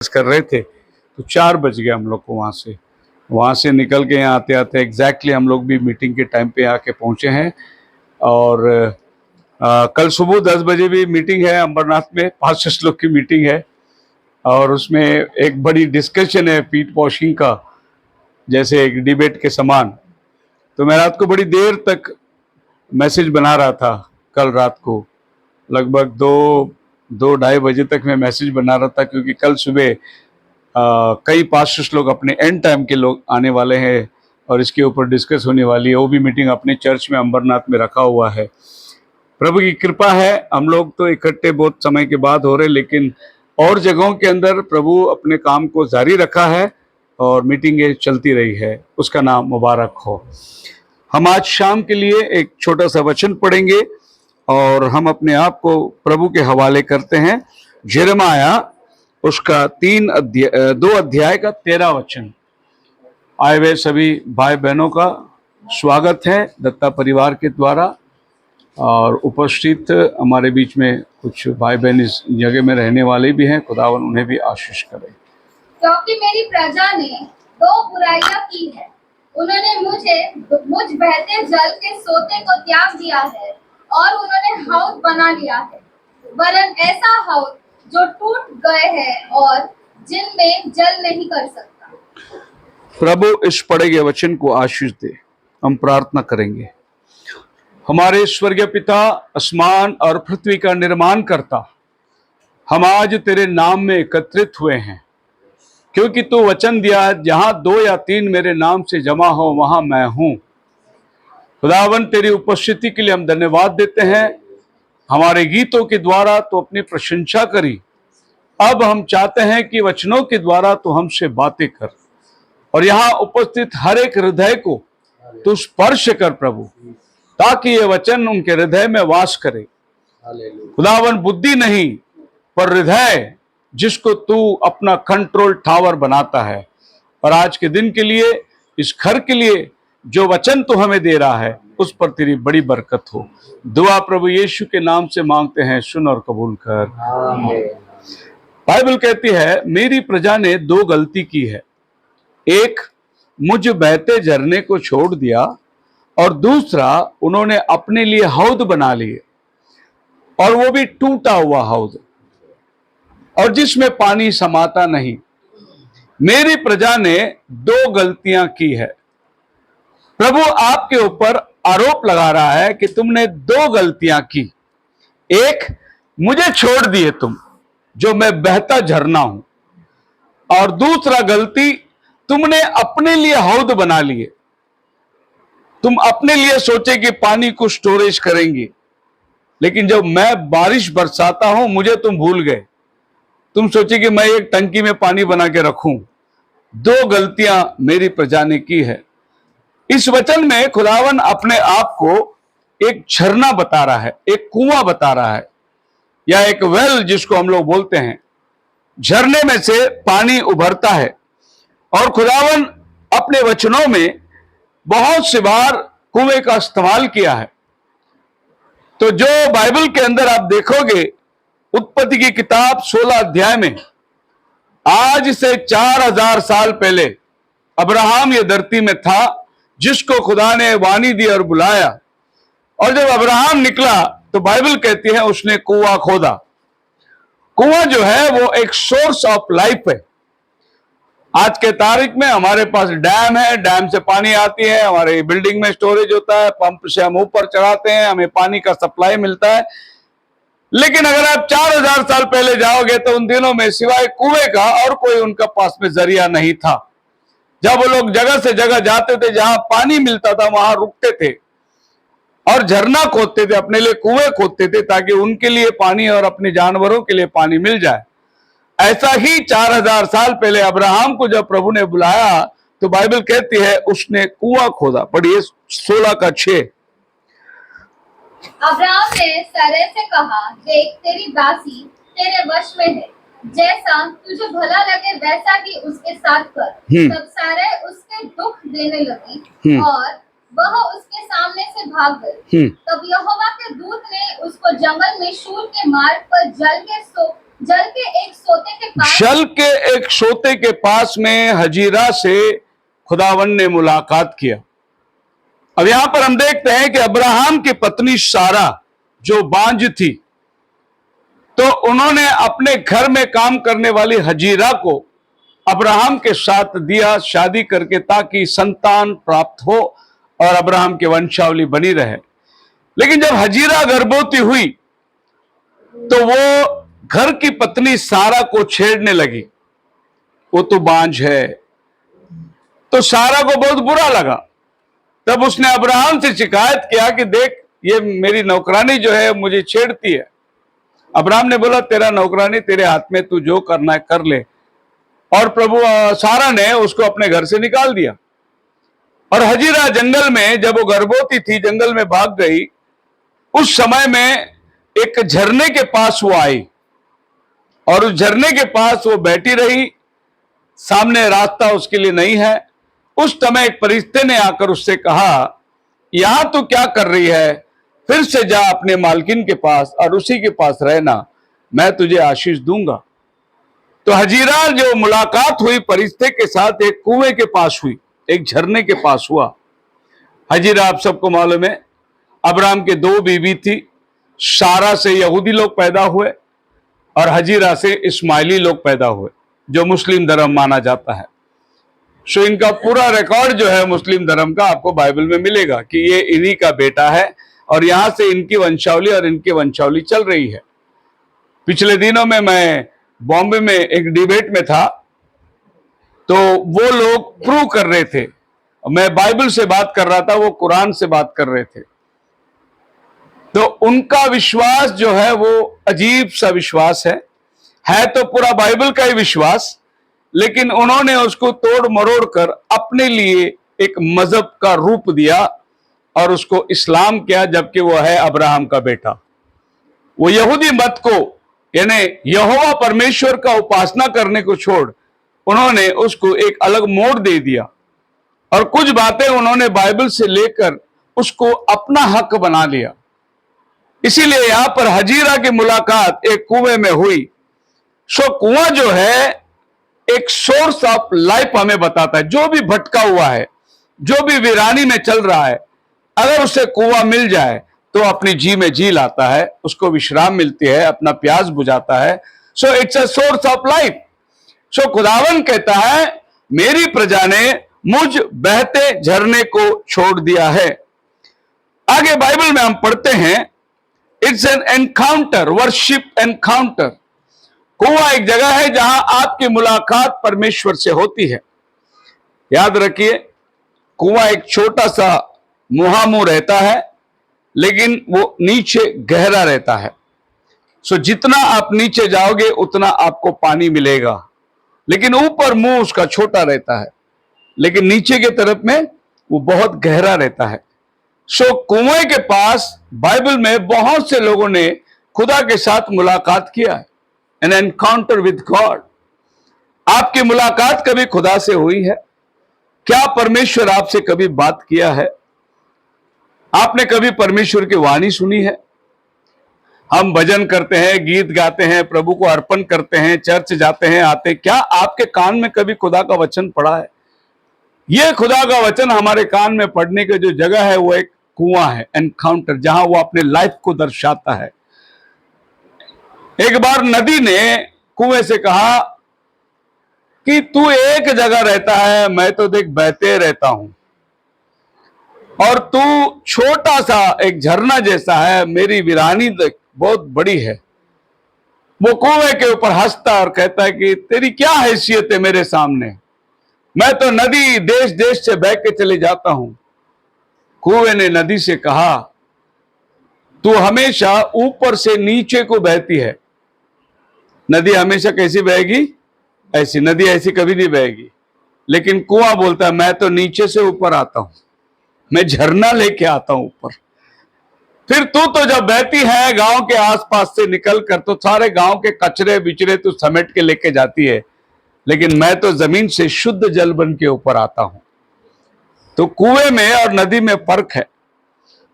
Discuss कर रहे थे तो 4 बज गए हम लोग को वहाँ से निकल के यहाँ आते आते एग्जैक्टली हम लोग भी मीटिंग के टाइम पे आके पहुँचे हैं। और कल सुबह 10 बजे भी मीटिंग है अंबरनाथ में, 500 लोग की मीटिंग है और उसमें एक बड़ी डिस्कशन है पीट वॉशिंग का, जैसे एक डिबेट के समान। तो मैं रात को बड़ी देर तक मैसेज बना रहा था, कल रात को लगभग 2-2:30 बजे तक मैं मैसेज बना रहा था, क्योंकि कल सुबह कई पास्टर्स लोग अपने एंड टाइम के लोग आने वाले हैं और इसके ऊपर डिस्कस होने वाली है। वो भी मीटिंग अपने चर्च में अंबरनाथ में रखा हुआ है। प्रभु की कृपा है, हम लोग तो इकट्ठे बहुत समय के बाद हो रहे, लेकिन और जगहों के अंदर प्रभु अपने काम को जारी रखा है और मीटिंगें चलती रही है, उसका नाम मुबारक हो। हम आज शाम के लिए एक छोटा सा वचन पढ़ेंगे और हम अपने आप को प्रभु के हवाले करते हैं। यिर्मयाह उसका 2 अध्याय का 13 वचन। आए हुए सभी भाई बहनों का स्वागत है दत्ता परिवार के द्वारा, और उपस्थित हमारे बीच में कुछ भाई बहन इस जगह में रहने वाले भी हैं। खुदावन उन्हें भी आशीष करे। क्योंकि मेरी प्रजा ने 2 बुराइयां की है, उन्होंने मुझ बहते जल के सोते को त्याग दिया है और उन्होंने हौद बना लिया है, वरन ऐसा हौद जो टूट गए हैं और जिनमें जल नहीं कर सकता। प्रभु इस पढ़े गए वचन को आशीष दे। हम प्रार्थना करेंगे। हमारे स्वर्गीय पिता, आसमान और पृथ्वी का निर्माण करता, हम आज तेरे नाम में एकत्रित हुए हैं, क्योंकि तू वचन दिया है, जहां 2 या 3 मेरे नाम से जमा हो वहां मैं हूं। खुदावन तेरी उपस्थिति के लिए हम धन्यवाद देते हैं। हमारे गीतों के द्वारा तो अपनी प्रशंसा करी, अब हम चाहते हैं कि वचनों के द्वारा तो हमसे बातें कर और यहाँ उपस्थित हर एक हृदय को तू स्पर्श कर प्रभु, ताकि ये वचन उनके हृदय में वास करे। खुदावन बुद्धि नहीं पर हृदय, जिसको तू अपना कंट्रोल टावर बनाता है। और आज के दिन के लिए, इस घर के लिए जो वचन तू हमें दे रहा है, उस पर तेरी बड़ी बरकत हो। दुआ प्रभु यीशु के नाम से मांगते हैं, सुन और कबूल कर। बाइबल कहती है मेरी प्रजा ने 2 गलती की है, एक मुझ बहते झरने को छोड़ दिया और दूसरा उन्होंने अपने लिए हौद बना लिए, और वो भी टूटा हुआ हौद, और जिसमें पानी समाता नहीं। मेरी प्रजा ने 2 गलतियां की है। प्रभु आपके ऊपर आरोप लगा रहा है कि तुमने 2 गलतियां की। एक, मुझे छोड़ दिए तुम, जो मैं बहता झरना हूं, और दूसरा गलती, तुमने अपने लिए हौद बना लिए। तुम अपने लिए सोचे कि पानी को स्टोरेज करेंगे, लेकिन जब मैं बारिश बरसाता हूं मुझे तुम भूल गए। तुम सोचे कि मैं एक टंकी में पानी बना के रखूं। 2 गलतियां मेरी प्रजा ने की है। इस वचन में खुदावन अपने आप को एक झरना बता रहा है, एक कुआं बता रहा है, या एक वेल जिसको हम लोग बोलते हैं। झरने में से पानी उभरता है, और खुदावन अपने वचनों में बहुत सी बार कुएं का इस्तेमाल किया है। तो जो बाइबल के अंदर आप देखोगे, उत्पत्ति की किताब 16 अध्याय में, आज से 4000 साल पहले अब्राहम ये धरती में था, जिसको खुदा ने वाणी दी और बुलाया। और जब अब्राहम निकला तो बाइबल कहती है उसने कुआं खोदा। कुआं जो है वो एक सोर्स ऑफ लाइफ है। आज के तारीख में हमारे पास डैम है, डैम से पानी आती है, हमारे बिल्डिंग में स्टोरेज होता है, पंप से हम ऊपर चढ़ाते हैं, हमें पानी का सप्लाई मिलता है। लेकिन अगर आप 4000 साल पहले जाओगे तो उन दिनों में सिवाय कुएं का और कोई उनका पास में जरिया नहीं था। जब वो लोग जगह से जगह जाते थे, जहां पानी मिलता था वहां रुकते थे और झरना खोदते थे, अपने लिए कुएं खोदते थे, ताकि उनके लिए पानी और अपने जानवरों के लिए पानी मिल जाए। ऐसा ही 4000 साल पहले अब्राहम को जब प्रभु ने बुलाया तो बाइबल कहती है उसने कुआं खोदा। पढ़िए 16 का 6। अब्राहम ने सारै से कहा, देख तेरी दासी तेरे वश में है, जैसा तुझे भला लगे वैसा ही उसके साथ कर। तब सारै उसके दुख देने लगी और वह उसके सामने से भाग गई। तब यहोवा के दूत ने उसको जंगल में शूर के मार्ग पर जल के जल के एक सोते के पास जल के एक सोते के पास में हजीरा से खुदावन ने मुलाकात किया। अब यहां पर हम देखते हैं कि अब्राहम की पत्नी सारा जो बांझ थी, तो उन्होंने अपने घर में काम करने वाली हजीरा को अब्राहम के साथ दिया शादी करके, ताकि संतान प्राप्त हो और अब्राहम की वंशावली बनी रहे। लेकिन जब हजीरा गर्भवती हुई तो वो घर की पत्नी सारा को छेड़ने लगी। वो तो बांझ है। तो सारा को बहुत बुरा लगा। तब उसने अब्राहम से शिकायत किया कि देख, ये मेरी नौकरानी जो है मुझे छेड़ती है। अब्राहम ने बोला, तेरा नौकरानी तेरे हाथ में, तू जो करना है कर ले। और प्रभु सारा ने उसको अपने घर से निकाल दिया। और हजीरा जंगल में, जब वो गर्भवती थी, जंगल में भाग गई। उस समय में एक झरने के पास वो आई और उस झरने के पास वो बैठी रही। सामने रास्ता उसके लिए नहीं है। उस समय एक फरिश्ते ने आकर उससे कहा, यहां तू क्या कर रही है? फिर से जा अपने मालकिन के पास और उसी के पास रहना, मैं तुझे आशीष दूंगा। तो हजीरा जो मुलाकात हुई फरिश्ते के साथ, एक कुएं के पास हुई, एक झरने के पास हुआ। हजीरा आप सबको मालूम है, अब्राहम के दो बीवी थी। सारा से यहूदी लोग पैदा हुए और हजीरा से इस्माइली लोग पैदा हुए, जो मुस्लिम धर्म माना जाता है। सो इनका पूरा रिकॉर्ड जो है मुस्लिम धर्म का आपको बाइबल में मिलेगा कि ये इन्हीं का बेटा है और यहां से इनकी वंशावली और इनकी वंशावली चल रही है। पिछले दिनों में मैं बॉम्बे में एक डिबेट में था, तो वो लोग प्रूव कर रहे थे, मैं बाइबल से बात कर रहा था, वो कुरान से बात कर रहे थे। तो उनका विश्वास जो है वो अजीब सा विश्वास है तो पूरा बाइबल का ही विश्वास, लेकिन उन्होंने उसको तोड़ मरोड़ कर अपने लिए एक मजहब का रूप दिया और उसको इस्लाम किया, जबकि वो है अब्राहम का बेटा। वो यहूदी मत को, यानी यहोवा परमेश्वर का उपासना करने को छोड़ उन्होंने उसको एक अलग मोड़ दे दिया और कुछ बातें उन्होंने बाइबल से लेकर उसको अपना हक बना लिया। इसीलिए यहां पर हजीरा की मुलाकात एक कुएं में हुई। सो कुआं जो है एक सोर्स ऑफ लाइफ हमें बताता है। जो भी भटका हुआ है, जो भी वीरानी में चल रहा है, अगर उसे कुआं मिल जाए तो अपनी जी में जी लाता है, उसको विश्राम मिलती है, अपना प्यास बुझाता है। So it's a source of life. So खुदावन कहता है, मेरी प्रजा ने मुझ बहते झरने को छोड़ दिया है। आगे बाइबल में हम पढ़ते हैं, it's an encounter, worship encounter. कुआं एक जगह है जहां आपकी मुलाकात परमेश्वर से होती है। याद रखिए, कुआं एक छोटा सा मुहामुह रहता है, लेकिन वो नीचे गहरा रहता है। सो जितना आप नीचे जाओगे उतना आपको पानी मिलेगा, लेकिन ऊपर मुंह उसका छोटा रहता है, लेकिन नीचे की तरफ में वो बहुत गहरा रहता है। सो कुएं के पास बाइबल में बहुत से लोगों ने खुदा के साथ मुलाकात किया है, एन एनकाउंटर विद गॉड। आपकी मुलाकात कभी खुदा से हुई है? क्या परमेश्वर आपसे कभी बात किया है? आपने कभी परमेश्वर की वाणी सुनी है? हम भजन करते हैं, गीत गाते हैं, प्रभु को अर्पण करते हैं, चर्च जाते हैं, आते, क्या आपके कान में कभी खुदा का वचन पड़ा है? यह खुदा का वचन हमारे कान में पड़ने की जो जगह है वो एक कुआं है, एनकाउंटर, जहां वो अपने लाइफ को दर्शाता है। एक बार नदी ने कुएं से कहा कि तू एक जगह रहता है, मैं तो देख बहते रहता हूं, और तू छोटा सा एक झरना जैसा है, मेरी वीरानी बहुत बड़ी है। वो कुएं के ऊपर हंसता और कहता है कि तेरी क्या हैसियत है मेरे सामने, मैं तो नदी देश देश से बह के चले जाता हूं। कुएं ने नदी से कहा, तू हमेशा ऊपर से नीचे को बहती है। नदी हमेशा कैसी बहेगी? ऐसी। नदी ऐसी कभी नहीं बहेगी। लेकिन कुआं बोलता है, मैं तो नीचे से ऊपर आता हूं, मैं झरना लेके आता हूं ऊपर। फिर तू तो जब बहती है गांव के आसपास से निकल कर, तो सारे गांव के कचरे बिचरे तू समेट के लेके जाती है, लेकिन मैं तो जमीन से शुद्ध जल बन के ऊपर आता हूं। तो कुएं में और नदी में फर्क है।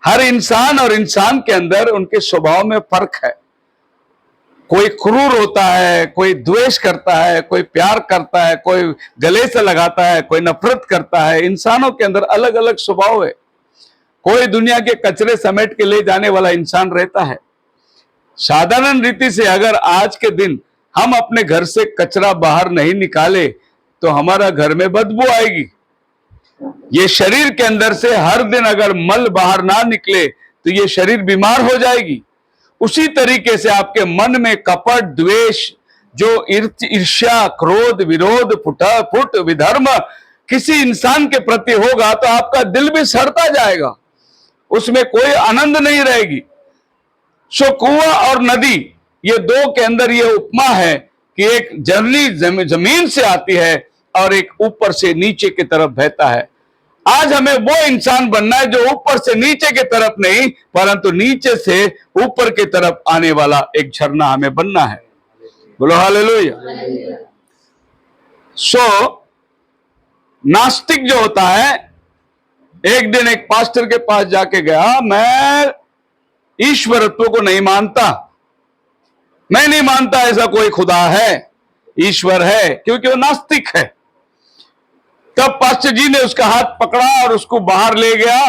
हर इंसान और इंसान के अंदर उनके स्वभाव में फर्क है। कोई क्रूर होता है, कोई द्वेष करता है, कोई प्यार करता है, कोई गले से लगाता है, कोई नफरत करता है। इंसानों के अंदर अलग अलग स्वभाव है। कोई दुनिया के कचरे समेट के ले जाने वाला इंसान रहता है। साधारण रीति से अगर आज के दिन हम अपने घर से कचरा बाहर नहीं निकाले तो हमारा घर में बदबू आएगी। ये शरीर के अंदर से हर दिन अगर मल बाहर ना निकले तो ये शरीर बीमार हो जाएगी। उसी तरीके से आपके मन में कपट, द्वेष, जो ईर्ष्या, क्रोध, विरोध, फुट विधर्म किसी इंसान के प्रति होगा तो आपका दिल भी सड़ता जाएगा, उसमें कोई आनंद नहीं रहेगी। सो कुआं और नदी, ये दो के अंदर ये उपमा है कि एक झरनी जमीन से आती है और एक ऊपर से नीचे की तरफ बहता है। आज हमें वो इंसान बनना है जो ऊपर से नीचे की तरफ नहीं, परंतु नीचे से ऊपर की तरफ आने वाला एक झरना हमें बनना है। बोलो हालेलुया। सो नास्तिक जो होता है, एक दिन एक पास्टर के पास जाके गया, मैं ईश्वरत्व को नहीं मानता, मैं नहीं मानता ऐसा कोई खुदा है, ईश्वर है, क्योंकि वो नास्तिक है। तब पास्टर जी ने उसका हाथ पकड़ा और उसको बाहर ले गया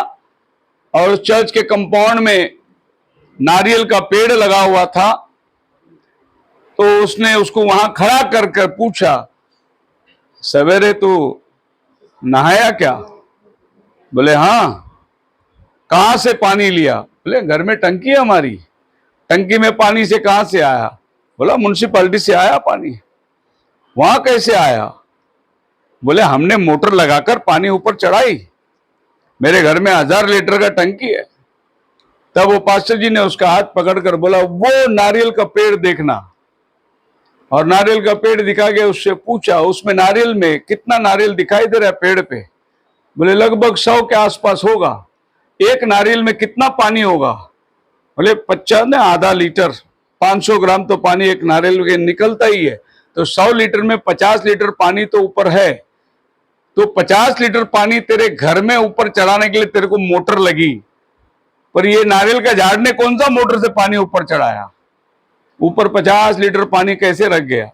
और उस चर्च के कंपाउंड में नारियल का पेड़ लगा हुआ था, तो उसने उसको वहां खड़ा कर कर पूछा, सवेरे तू नहाया क्या? बोले हाँ। कहां से पानी लिया? बोले घर में टंकी है हमारी, टंकी में पानी से कहां से आया? बोला म्युनिसिपैलिटी से आया पानी। वहां कैसे आया? बोले हमने मोटर लगाकर पानी ऊपर चढ़ाई, मेरे घर में 1000 लीटर का टंकी है। तब वो पास्टर जी ने उसका हाथ पकड़कर बोला, वो नारियल का पेड़ देखना, और नारियल का पेड़ दिखा के उससे पूछा, उसमें नारियल में कितना नारियल दिखाई दे रहा है पेड़ पे? बोले लगभग 100 के आसपास होगा। एक नारियल में कितना पानी होगा? बोले 50 ने आधा लीटर, 500 ग्राम तो पानी एक नारियल के निकलता ही है, तो 100 लीटर में 50 लीटर पानी तो ऊपर है। तो 50 लीटर पानी तेरे घर में ऊपर चढ़ाने के लिए तेरे को मोटर लगी, पर ये नारियल का झाड़ ने कौन सा मोटर से पानी ऊपर चढ़ाया? ऊपर 50 लीटर पानी कैसे रख गया?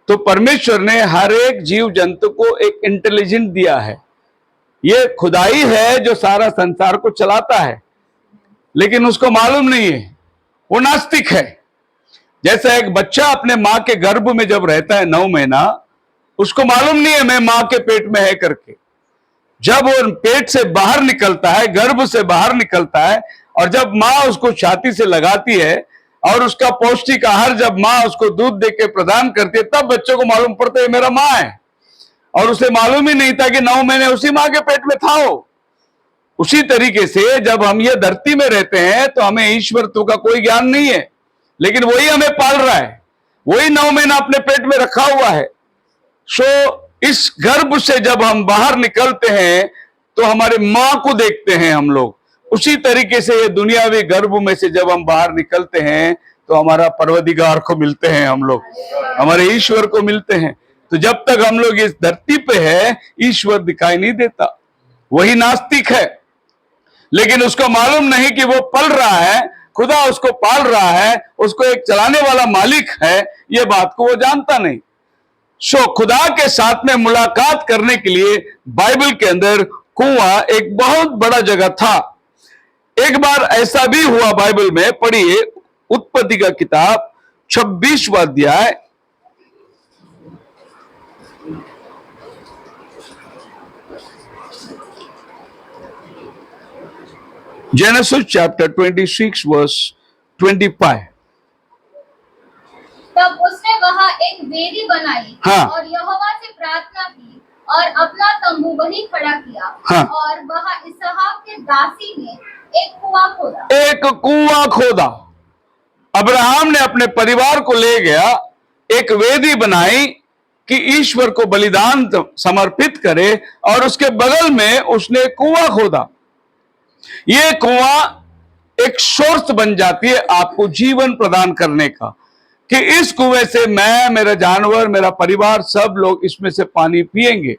तो परमेश्वर ने हर एक जीव जंतु को एक इंटेलिजेंस दिया है। ये खुदाई है जो सारा संसार को चलाता है, लेकिन उसको मालूम नहीं है, वो नास्तिक है। जैसा एक बच्चा अपने मां के गर्भ में जब रहता है 9 महीना, उसको मालूम नहीं है मैं मां के पेट में है करके। जब वो पेट से बाहर निकलता है, गर्भ से बाहर निकलता है, और जब मां उसको छाती से लगाती है और उसका पौष्टिक आहार जब मां उसको दूध देके प्रदान करती है, तब बच्चों को मालूम पड़ता है मेरा मां है। और उसे मालूम ही नहीं था कि 9 महीने उसी मां के पेट में था वो। उसी तरीके से जब हम ये धरती में रहते हैं तो हमें ईश्वरत्व का कोई ज्ञान नहीं है, लेकिन वही हमें पाल रहा है, वही 9 महीना अपने पेट में रखा हुआ है। सो इस गर्भ से जब हम बाहर निकलते हैं तो हमारे मां को देखते हैं हम लोग। उसी तरीके से ये दुनियावी गर्भ में से जब हम बाहर निकलते हैं तो हमारा परवदिगार को मिलते हैं हम लोग, हमारे ईश्वर को मिलते हैं। तो जब तक हम लोग इस धरती पे है, ईश्वर दिखाई नहीं देता। वही नास्तिक है, लेकिन उसको मालूम नहीं कि वो पल रहा है, खुदा उसको पाल रहा है, उसको एक चलाने वाला मालिक है, ये बात को वो जानता नहीं। सो खुदा के साथ में मुलाकात करने के लिए बाइबल के अंदर कुआं एक बहुत बड़ा जगह था। एक बार ऐसा भी हुआ, बाइबल में पढ़िए, उत्पत्ति का किताब 26वां अध्याय, Genesis chapter 26 verse 25। तब उसने वहां एक वेदी बनाई, हाँ। और यहोवा से प्रार्थना की और अपना तंबू वहीं खड़ा किया। हाँ। और वहां इसहाक के दासी ने एक कुआं खोदा। एक कुआं खोदा। अब्राहम ने अपने परिवार को ले गया, एक वेदी बनाई कि ईश्वर को बलिदान समर्पित करे, और उसके बगल में उसने कुआं खोदा। ये कुआं एक सोर्स बन जाती है आपको जीवन प्रदान करने का, कि इस कुएं से मैं, मेरा जानवर, मेरा परिवार, सब लोग इसमें से पानी पिएंगे।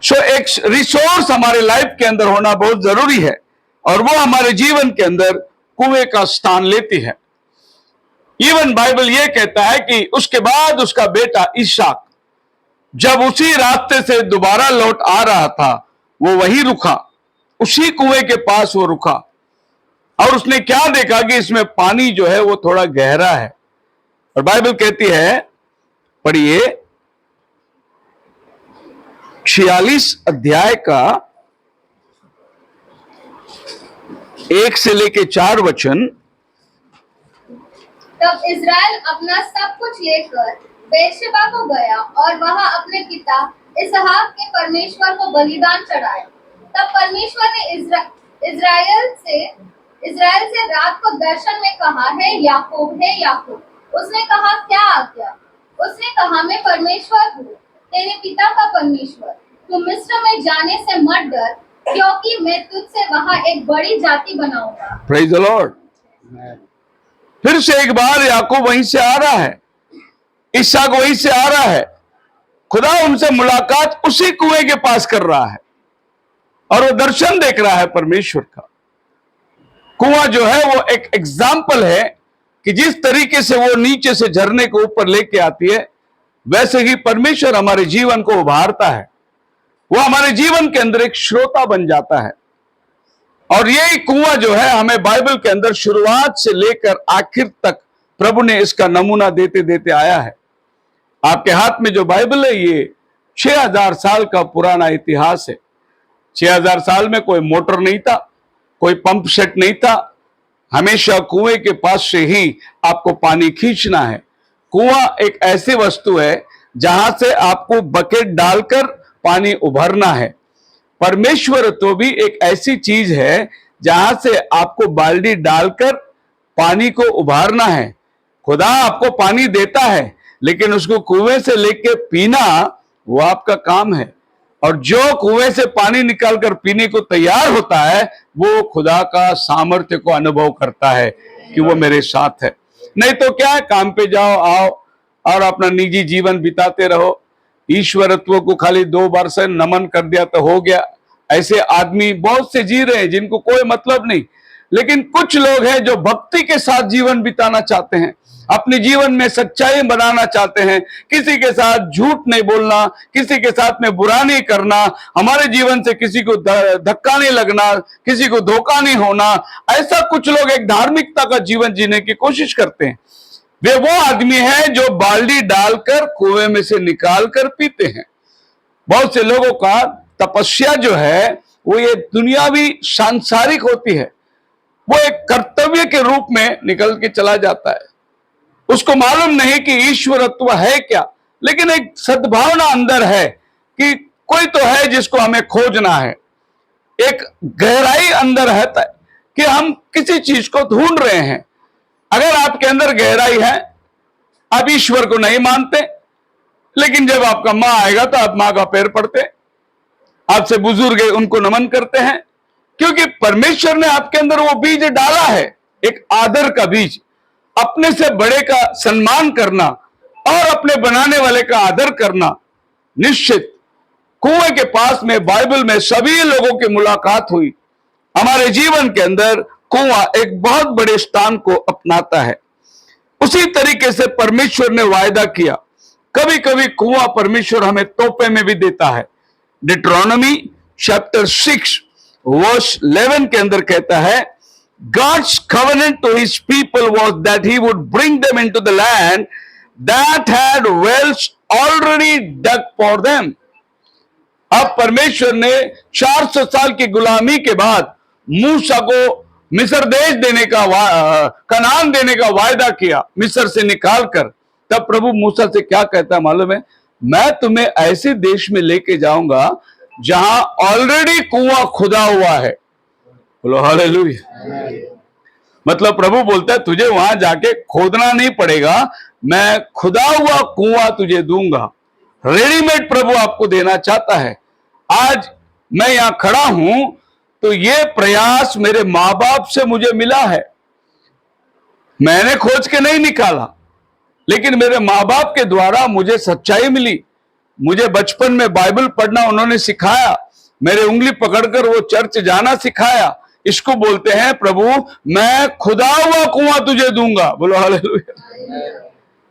सो एक रिसोर्स हमारे लाइफ के अंदर होना बहुत जरूरी है, और वो हमारे जीवन के अंदर कुएं का स्थान लेती है। इवन बाइबल यह कहता है कि उसके बाद उसका बेटा इसहाक जब उसी रास्ते से दोबारा लौट आ रहा था, वो वहीं रुका, उसी कुएं के पास वो रुका, और उसने क्या देखा कि इसमें पानी जो है वो थोड़ा गहरा है। और बाइबल कहती है, पढ़िए 46 अध्याय का 1 से लेके 4 वचन। तब इज़राइल अपना सब कुछ लेकर बेर्शेबा को गया और वहां अपने पिता इसहाक के परमेश्वर को बलिदान चढ़ाया। तब परमेश्वर ने इज़राइल से रात को दर्शन में कहा, हे याकूब, हे याकूब। उसने कहा, क्या आज्ञा? उसने कहा, मैं परमेश्वर हूँ, तेरे पिता का परमेश्वर। तू मिस्र में जाने से मत डर, क्योंकि मैं तुझसे वहां एक बड़ी जाति बनाऊंगा। Praise the Lord. फिर से एक बार याकूब वहीं से आ रहा है, इसहाक वहीं से आ रहा है। खुदा उनसे मुलाकात उसी कुएं के पास कर रहा है और वो दर्शन देख रहा है परमेश्वर का। कुआं जो है वो एक एग्जाम्पल है कि जिस तरीके से वो नीचे से झरने को ऊपर लेके आती है, वैसे ही परमेश्वर हमारे जीवन को उभारता है। वो हमारे जीवन के अंदर एक श्रोता बन जाता है। और यही कुआं जो है हमें बाइबल के अंदर शुरुआत से लेकर आखिर तक प्रभु ने इसका नमूना देते देते आया है। आपके हाथ में जो बाइबल है ये 6000 साल का पुराना इतिहास है। 6000 साल में कोई मोटर नहीं था, कोई पंप सेट नहीं था। हमेशा कुएं के पास से ही आपको पानी खींचना है। कुआं एक ऐसी वस्तु है जहां से आपको बकेट डालकर पानी उभरना है। परमेश्वर तो भी एक ऐसी चीज है जहां से आपको बाल्टी डालकर पानी को उभारना है। खुदा आपको पानी देता है, लेकिन उसको कुएं से लेके पीना वो आपका काम है। और जो कुएं से पानी निकालकर पीने को तैयार होता है, वो खुदा का सामर्थ्य को अनुभव करता है कि वो मेरे साथ है। नहीं तो क्या है, काम पे जाओ आओ और अपना निजी जीवन बिताते रहो। ईश्वरत्व को खाली 2 बार से नमन कर दिया तो हो गया। ऐसे आदमी बहुत से जी रहे हैं जिनको कोई मतलब नहीं। लेकिन कुछ लोग हैं जो भक्ति के साथ जीवन बिताना चाहते हैं, अपने जीवन में सच्चाई बनाना चाहते हैं, किसी के साथ झूठ नहीं बोलना, किसी के साथ में बुरा नहीं करना, हमारे जीवन से किसी को धक्का नहीं लगना, किसी को धोखा नहीं होना। ऐसा कुछ लोग एक धार्मिकता का जीवन जीने की कोशिश करते हैं। वे वो आदमी हैं जो बाल्टी डालकर कुएं में से निकालकर पीते हैं। बहुत से लोगों का तपस्या जो है वो ये दुनियावी सांसारिक होती है। वो एक कर्तव्य के रूप में निकल के चला जाता है। उसको मालूम नहीं कि ईश्वरत्व है क्या, लेकिन एक सद्भावना अंदर है कि कोई तो है जिसको हमें खोजना है। एक गहराई अंदर है कि हम किसी चीज को ढूंढ रहे हैं। अगर आपके अंदर गहराई है, आप ईश्वर को नहीं मानते, लेकिन जब आपका मां आएगा तो आप मां का पैर पड़ते, आपसे बुजुर्ग है उनको नमन करते हैं, क्योंकि परमेश्वर ने आपके अंदर वो बीज डाला है, एक आदर का बीज। अपने से बड़े का सम्मान करना और अपने बनाने वाले का आदर करना। निश्चित कुएं के पास में बाइबल में सभी लोगों की मुलाकात हुई। हमारे जीवन के अंदर कुआं एक बहुत बड़े स्थान को अपनाता है। उसी तरीके से परमेश्वर ने वायदा किया। कभी कभी कुआं परमेश्वर हमें तोहफे में भी देता है। डिट्रोनॉमी चैप्टर 6 वर्स 11 के अंदर कहता है, God's covenant to his people was that he would bring them into the land that had wells already dug for them. अब परमेश्वर ने 400 साल की गुलामी के बाद मूसा को मिस्र देश देने का कनान देने का वायदा किया, मिस्र से निकालकर। तब प्रभु मूसा से क्या कहता है मालूम है? मैं तुम्हें ऐसे देश में लेके जाऊंगा जहां ऑलरेडी कुआं खुदा हुआ है। बोलो हालेलुया। मतलब प्रभु बोलता है तुझे वहां जाके खोदना नहीं पड़ेगा, मैं खुदा हुआ कुआं तुझे दूंगा। रेडीमेड प्रभु आपको देना चाहता है। आज मैं यहां खड़ा हूं तो ये प्रयास मेरे मां बाप से मुझे मिला है। मैंने खोज के नहीं निकाला, लेकिन मेरे मां बाप के द्वारा मुझे सच्चाई मिली। मुझे बचपन में बाइबल पढ़ना उन्होंने सिखाया, मेरे उंगली पकड़कर वो चर्च जाना सिखाया। इसको बोलते हैं प्रभु मैं खुदा हुआ कुआं तुझे दूंगा। बोलो हालेलुया।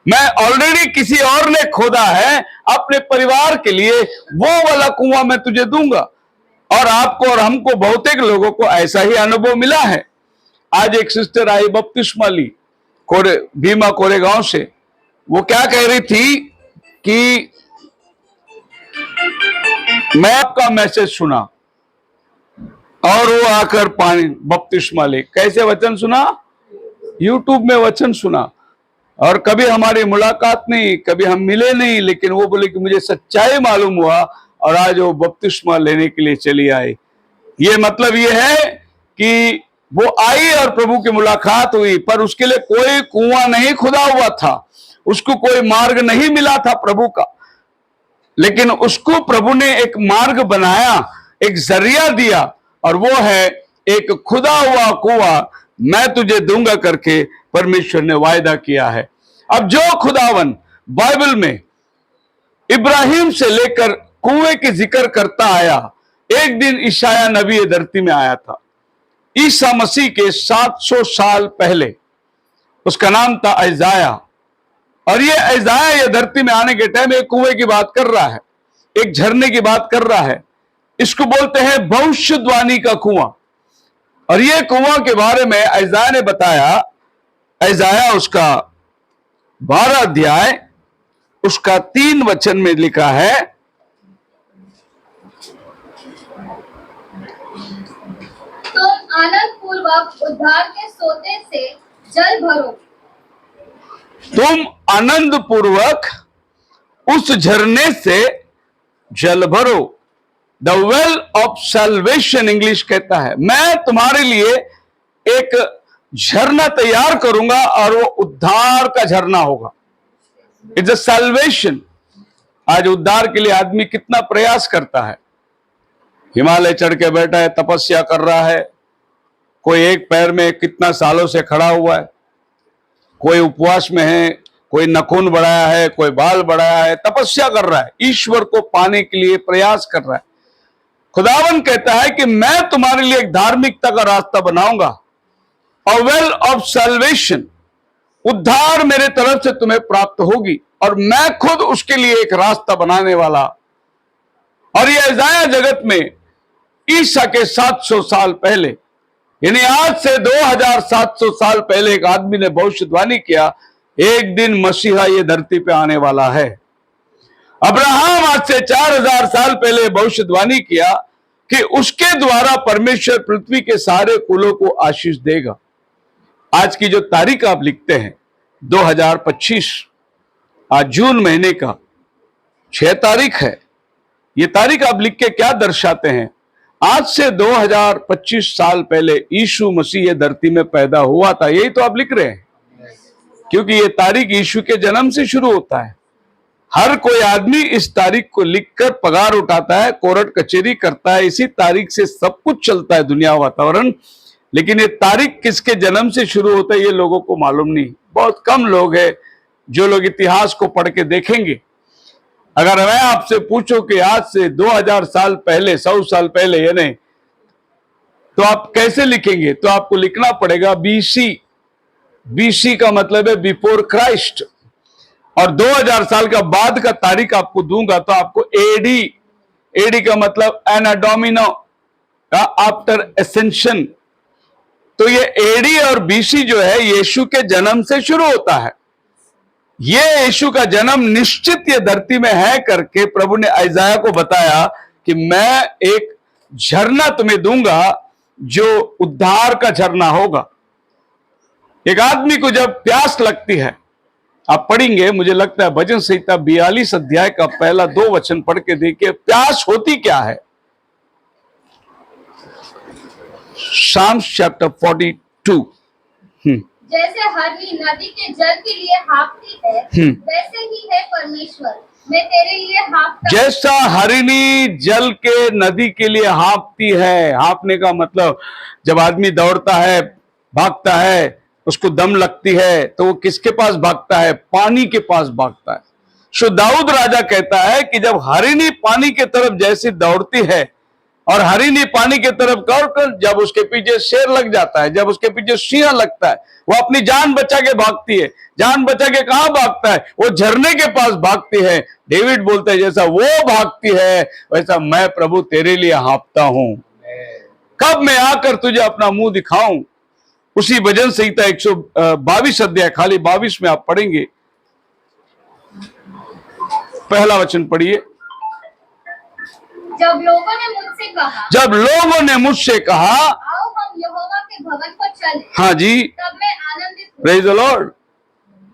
मैं ऑलरेडी किसी और ने खोदा है अपने परिवार के लिए, वो वाला कुआं मैं तुझे दूंगा। और आपको और हमको बहुतेक लोगों को ऐसा ही अनुभव मिला है। आज एक सिस्टर आई बपतिस्मा ली भीमा कोरेगांव से। वो क्या कह रही थी कि मैं आपका मैसेज सुना और वो आकर पानी बपतिस्मा ले। कैसे वचन सुना? यूट्यूब में वचन सुना। और कभी हमारी मुलाकात नहीं, कभी हम मिले नहीं, लेकिन वो बोले कि मुझे सच्चाई मालूम हुआ और आज वो बपतिस्मा लेने के लिए चली आई। ये मतलब ये है कि वो आई और प्रभु की मुलाकात हुई, पर उसके लिए कोई कुआं नहीं खुदा हुआ था, उसको कोई मार्ग नहीं मिला था प्रभु का, लेकिन उसको प्रभु ने एक मार्ग बनाया, एक जरिया दिया, और वो है एक खुदा हुआ कुआं मैं तुझे दूंगा करके परमेश्वर ने वायदा किया है। अब जो खुदावन बाइबल में इब्राहिम से लेकर कुएं की जिक्र करता आया, एक दिन ईशाया नबी धरती में आया था, ईसा मसीह के 700 साल पहले। उसका नाम था ऐजाया। और ये ऐजाया ये धरती में आने के टाइम एक कुएं की बात कर रहा है, एक झरने की बात कर रहा है। इसको बोलते हैं भविष्यवाणी का कुआं। और ये कुआं के बारे में ऐजाया ने बताया। ऐजाया उसका 12 अध्याय उसका 3 वचन में लिखा है, तुम आनंद पूर्वक उद्धार के सोते से जल भरो। तुम आनंद पूर्वक उस झरने से जल भरो। The well of salvation English कहता है, मैं तुम्हारे लिए एक झरना तैयार करूंगा और वो उद्धार का झरना होगा। It's a salvation. आज उद्धार के लिए आदमी कितना प्रयास करता है, हिमालय चढ़ के बैठा है, तपस्या कर रहा है, कोई एक पैर में कितना सालों से खड़ा हुआ है, कोई उपवास में है, कोई नखून बढ़ाया है, कोई बाल बढ़ाया है, तपस्या कर रहा है, ईश्वर को पाने के लिए प्रयास कर रहा है। खुदावन कहता है कि मैं तुम्हारे लिए एक धार्मिकता का रास्ता बनाऊंगा, और वेल ऑफ सल्वेशन, उद्धार मेरे तरफ से तुम्हें प्राप्त होगी, और मैं खुद उसके लिए एक रास्ता बनाने वाला। और ये ऐसाया जगत में ईसा के 700 साल पहले, यानी आज से 2700 साल पहले एक आदमी ने भविष्यवाणी किया, एक दिन मसीहा ये धरती पे आने वाला है। अब्राहम आज से 4000 साल पहले भविष्यवाणी किया कि उसके द्वारा परमेश्वर पृथ्वी के सारे कुलों को आशीष देगा। आज की जो तारीख आप लिखते हैं 2025, आज जून महीने का 6 तारीख है। ये तारीख आप लिख के क्या दर्शाते हैं? आज से 2025 साल पहले यीशु मसीह ये धरती में पैदा हुआ था, यही तो आप लिख रहे हैं, क्योंकि ये तारीख यीशु के जन्म से शुरू होता है। हर कोई आदमी इस तारीख को लिखकर पगार उठाता है, कोर्ट कचहरी करता है, इसी तारीख से सब कुछ चलता है, दुनिया वातावरण। लेकिन ये तारीख किसके जन्म से शुरू होता है ये लोगों को मालूम नहीं। बहुत कम लोग हैं जो लोग इतिहास को पढ़ के देखेंगे। अगर मैं आपसे पूछूं कि आज से 2000 साल पहले, 100 साल पहले, ये नहीं, तो आप कैसे लिखेंगे? तो आपको लिखना पड़ेगा बीसी। बीसी का मतलब है बिफोर क्राइस्ट। और 2000 साल का बाद का तारीख आपको दूंगा तो आपको एडी। एडी का मतलब एना डोमिनो, आफ्टर एसेंशन। तो ये एडी और बीसी जो है यीशु के जन्म से शुरू होता है। ये यीशु का जन्म निश्चित ये धरती में है करके प्रभु ने ऐसाया को बताया कि मैं एक झरना तुम्हें दूंगा जो उद्धार का झरना होगा। एक आदमी को जब प्यास लगती है, आप पढ़ेंगे, मुझे लगता है भजन संहिता 42 अध्याय का पहला 2 वचन पढ़ के देखिए, प्यास होती क्या है। Psalms chapter 42। जैसे हरनी नदी के जल के लिए हाँफती है, वैसे ही है परमेश्वर, मैं तेरे लिए हाँफता। जैसा हरिणी जल के नदी के लिए हाँफती है। हाँफने का मतलब जब आदमी दौड़ता है, भागता है, उसको दम लगती है तो वो किसके पास भागता है? पानी के पास भागता है। सो दाऊद राजा कहता है कि जब हरिणी पानी के तरफ जैसे दौड़ती है और हरिणी पानी की तरफ कर जब उसके पीछे शेर लग जाता है, जब उसके पीछे सिंह लगता है, वो अपनी जान बचा के भागती है। जान बचा के कहां भागता है? वो झरने के पास भागती है। डेविड बोलता है जैसा वो भागती है वैसा मैं प्रभु तेरे लिए हाँफता हूं। कब मैं आकर तुझे अपना मुंह दिखाऊं। उसी भजन संहिता 122 अध्याय खाली 22 में आप पढ़ेंगे, पहला वचन पढ़िए। जब लोगों ने मुझसे कहा, जब लोगों ने मुझसे कहा आओ हम यहोवा के भवन पर चलें, हाँ जी, तब मैं आनंदित हुआ। Praise the Lord.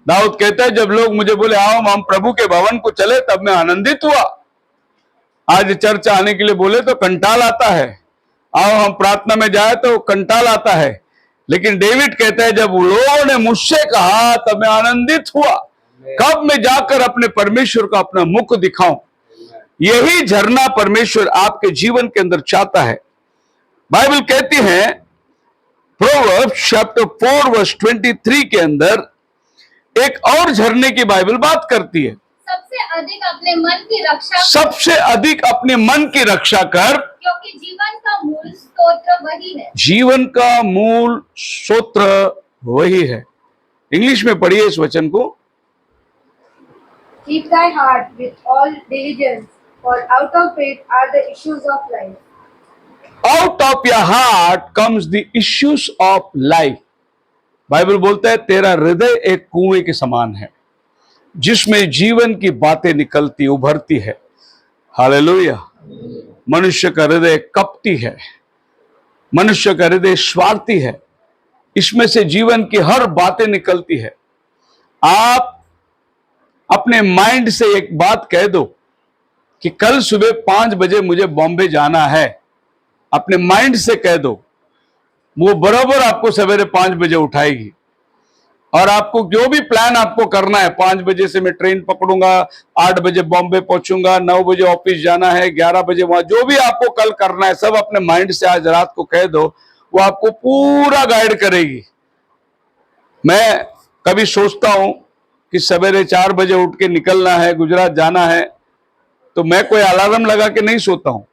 दाऊद कहता है जब लोग मुझे बोले आओ हम प्रभु के भवन को चले तब मैं आनंदित हुआ। आज चर्च आने के लिए बोले तो कंटाल आता है, आओ हम प्रार्थना में जाए तो कंटाल आता है। लेकिन डेविड कहता है जब लोगों ने मुझसे कहा तब मैं आनंदित हुआ। कब मैं जाकर अपने परमेश्वर को अपना मुख दिखाऊं। यही झरना परमेश्वर आपके जीवन के अंदर चाहता है। बाइबल कहती है प्रोवर्ब्स चैप्टर 4 वर्स 23 के अंदर एक और झरने की बाइबल बात करती है। सबसे अधिक अपने मन की रक्षा कर, सबसे अधिक अपने मन की रक्षा कर, क्योंकि जीवन का मूल स्तोत्र वही है। जीवन का मूल सूत्र वही है। इंग्लिश में पढ़िए इस वचन को। Keep thy heart with all diligence, for out of it are the issues of life. Out of your heart comes the issues of life. Bible बोलता है तेरा हृदय एक कुएं के समान है जिसमें जीवन की बातें निकलती उभरती है। हालेलुया। मनुष्य का हृदय कपटी है, मनुष्य का हृदय स्वार्थी है, इसमें से जीवन की हर बातें निकलती है। आप अपने माइंड से एक बात कह दो कि कल सुबह 5 बजे मुझे बॉम्बे जाना है, अपने माइंड से कह दो, वो बराबर आपको सवेरे 5 बजे उठाएगी। और आपको जो भी प्लान आपको करना है, 5 बजे से मैं ट्रेन पकड़ूंगा, 8 बजे बॉम्बे पहुंचूंगा, 9 बजे ऑफिस जाना है, 11 बजे वहां जो भी आपको कल करना है सब अपने माइंड से आज रात को कह दो, वो आपको पूरा गाइड करेगी। मैं कभी सोचता हूं कि सवेरे 4 बजे उठ के निकलना है, गुजरात जाना है, तो मैं कोई अलार्म लगा के नहीं सोता हूं,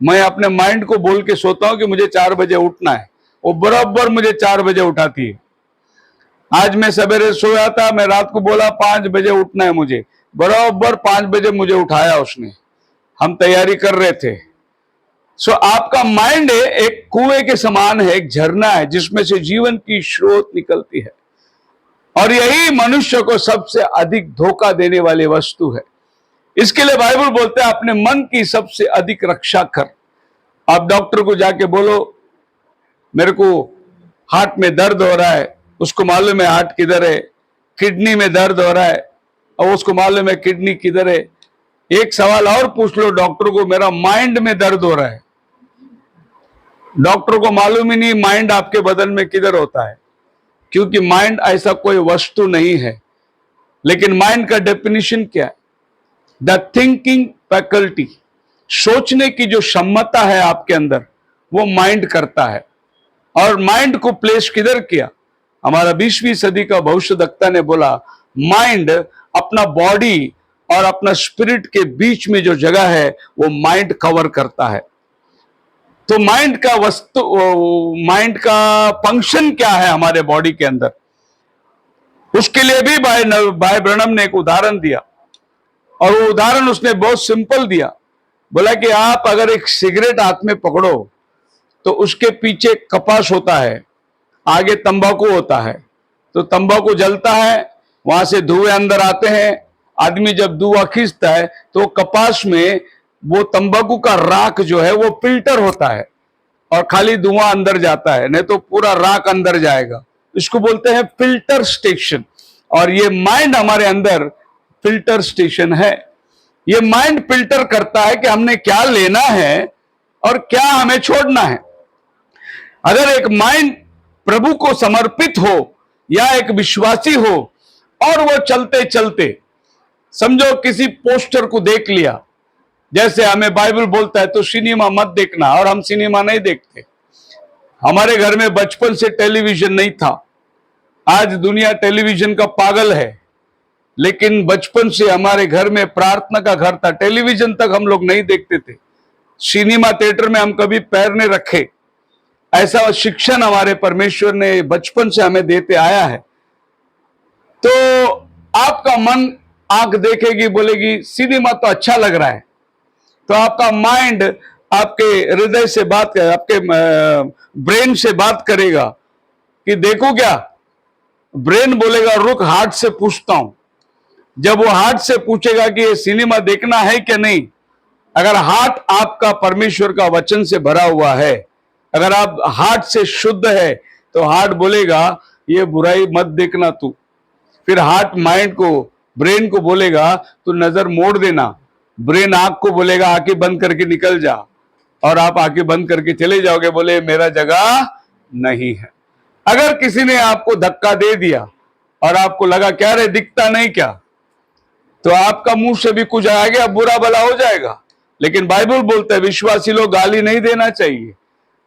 मैं अपने माइंड को बोल के सोता हूं कि मुझे 4 बजे उठना है। वो बराबर मुझे 4 बजे उठाती है। आज मैं सवेरे सोया था, मैं रात को बोला 5 बजे उठना है मुझे, बराबर 5 बजे मुझे उठाया उसने। हम तैयारी कर रहे थे। सो आपका माइंड एक कुएं के समान है, एक झरना है जिसमें से जीवन की स्रोत निकलती है। और यही मनुष्य को सबसे अधिक धोखा देने वाली वस्तु है। इसके लिए बाइबल बोलते हैं अपने मन की सबसे अधिक रक्षा कर। आप डॉक्टर को जाके बोलो मेरे को हार्ट में दर्द हो रहा है, उसको मालूम है हार्ट किधर है, किडनी में दर्द हो रहा है और उसको मालूम है किडनी किधर है। एक सवाल और पूछ लो डॉक्टर को, मेरा माइंड में दर्द हो रहा है, डॉक्टर को मालूम ही नहीं माइंड आपके बदन में किधर होता है, क्योंकि माइंड ऐसा कोई वस्तु नहीं है। लेकिन माइंड का डेफिनेशन क्या है? द थिंकिंग फैकल्टी, सोचने की जो क्षमता है आपके अंदर, वो माइंड करता है। और माइंड को प्लेस किधर किया? हमारा 20वीं सदी का भविष्यवक्ता ने बोला माइंड अपना बॉडी और अपना स्पिरिट के बीच में जो जगह है वो माइंड कवर करता है। तो माइंड का वस्तु, माइंड का फंक्शन क्या है हमारे बॉडी के अंदर, उसके लिए भी भाई ब्रनम ने एक उदाहरण दिया। और वो उदाहरण उसने बहुत सिंपल दिया। बोला कि आप अगर एक सिगरेट हाथ में पकड़ो तो उसके पीछे कपास होता है, आगे तंबाकू होता है, तो तंबाकू जलता है, वहां से धुएं अंदर आते हैं। आदमी जब धुआं खींचता है तो कपास में वो तंबाकू का राख जो है वो फिल्टर होता है और खाली धुआं अंदर जाता है, नहीं तो पूरा राख अंदर जाएगा। इसको बोलते हैं फिल्टर स्टेशन। और ये माइंड हमारे अंदर फिल्टर स्टेशन है। ये माइंड फिल्टर करता है कि हमने क्या लेना है और क्या हमें छोड़ना है। अगर एक माइंड प्रभु को समर्पित हो या एक विश्वासी हो और वो चलते चलते समझो किसी पोस्टर को देख लिया, जैसे हमें बाइबल बोलता है तो सिनेमा मत देखना, और हम सिनेमा नहीं देखते। हमारे घर में बचपन से टेलीविजन नहीं था। आज दुनिया टेलीविजन का पागल है, लेकिन बचपन से हमारे घर में प्रार्थना का घर था, टेलीविजन तक हम लोग नहीं देखते थे। सिनेमा थिएटर में हम कभी पैर नहीं रखे। ऐसा शिक्षण हमारे परमेश्वर ने बचपन से हमें देते आया है। तो आपका मन आंख देखेगी, बोलेगी सिनेमा तो अच्छा लग रहा है, तो आपका माइंड आपके हृदय से बात करे, आपके ब्रेन से बात करेगा कि देखो क्या। ब्रेन बोलेगा रुक, हार्ट से पूछता हूं। जब वो हार्ट से पूछेगा कि ये सिनेमा देखना है क्या नहीं, अगर हार्ट आपका परमेश्वर का वचन से भरा हुआ है, अगर आप हार्ट से शुद्ध है, तो हार्ट बोलेगा ये बुराई मत देखना तू। फिर हार्ट माइंड को, ब्रेन को बोलेगा तू नजर मोड़ देना। ब्रेन आंख को बोलेगा आंखें बंद करके निकल जा, और आप आंखें बंद करके चले जाओगे, बोले मेरा जगह नहीं है। अगर किसी ने आपको धक्का दे दिया और आपको लगा क्या रे दिखता नहीं क्या, तो आपका मुंह से भी कुछ आ गया, बुरा भला हो जाएगा। लेकिन बाइबल बोलता है विश्वासी लोग गाली नहीं देना चाहिए,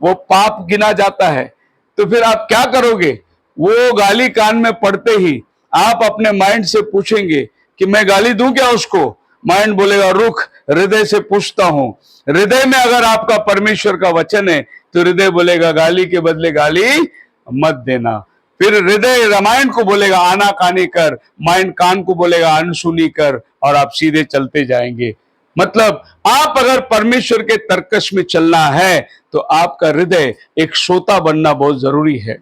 वो पाप गिना जाता है। तो फिर आप क्या करोगे? वो गाली कान में पड़ते ही आप अपने माइंड से पूछेंगे कि मैं गाली दूं क्या उसको? माइंड बोलेगा रुक, हृदय से पूछता हूं। हृदय में अगर आपका परमेश्वर का वचन है, तो हृदय बोलेगा गाली के बदले गाली मत देना। फिर हृदय रामायण को बोलेगा आना कानी कर, माइंड कान को बोलेगा अनसुनी कर, और आप सीधे चलते जाएंगे। मतलब आप अगर परमेश्वर के तर्कश में चलना है, तो आपका हृदय एक श्रोता बनना बहुत जरूरी है,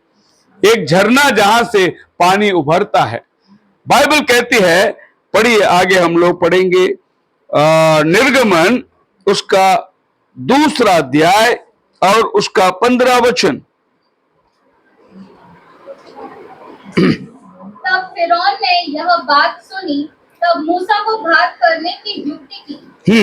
एक झरना जहां से पानी उभरता है। बाइबल कहती है, पढ़िए आगे हम लोग पढ़ेंगे, निर्गमन उसका 2 अध्याय और उसका 15 वचन। तब फिरौन ने यह बात सुनी, तब मूसा को घात करने की युक्ति की।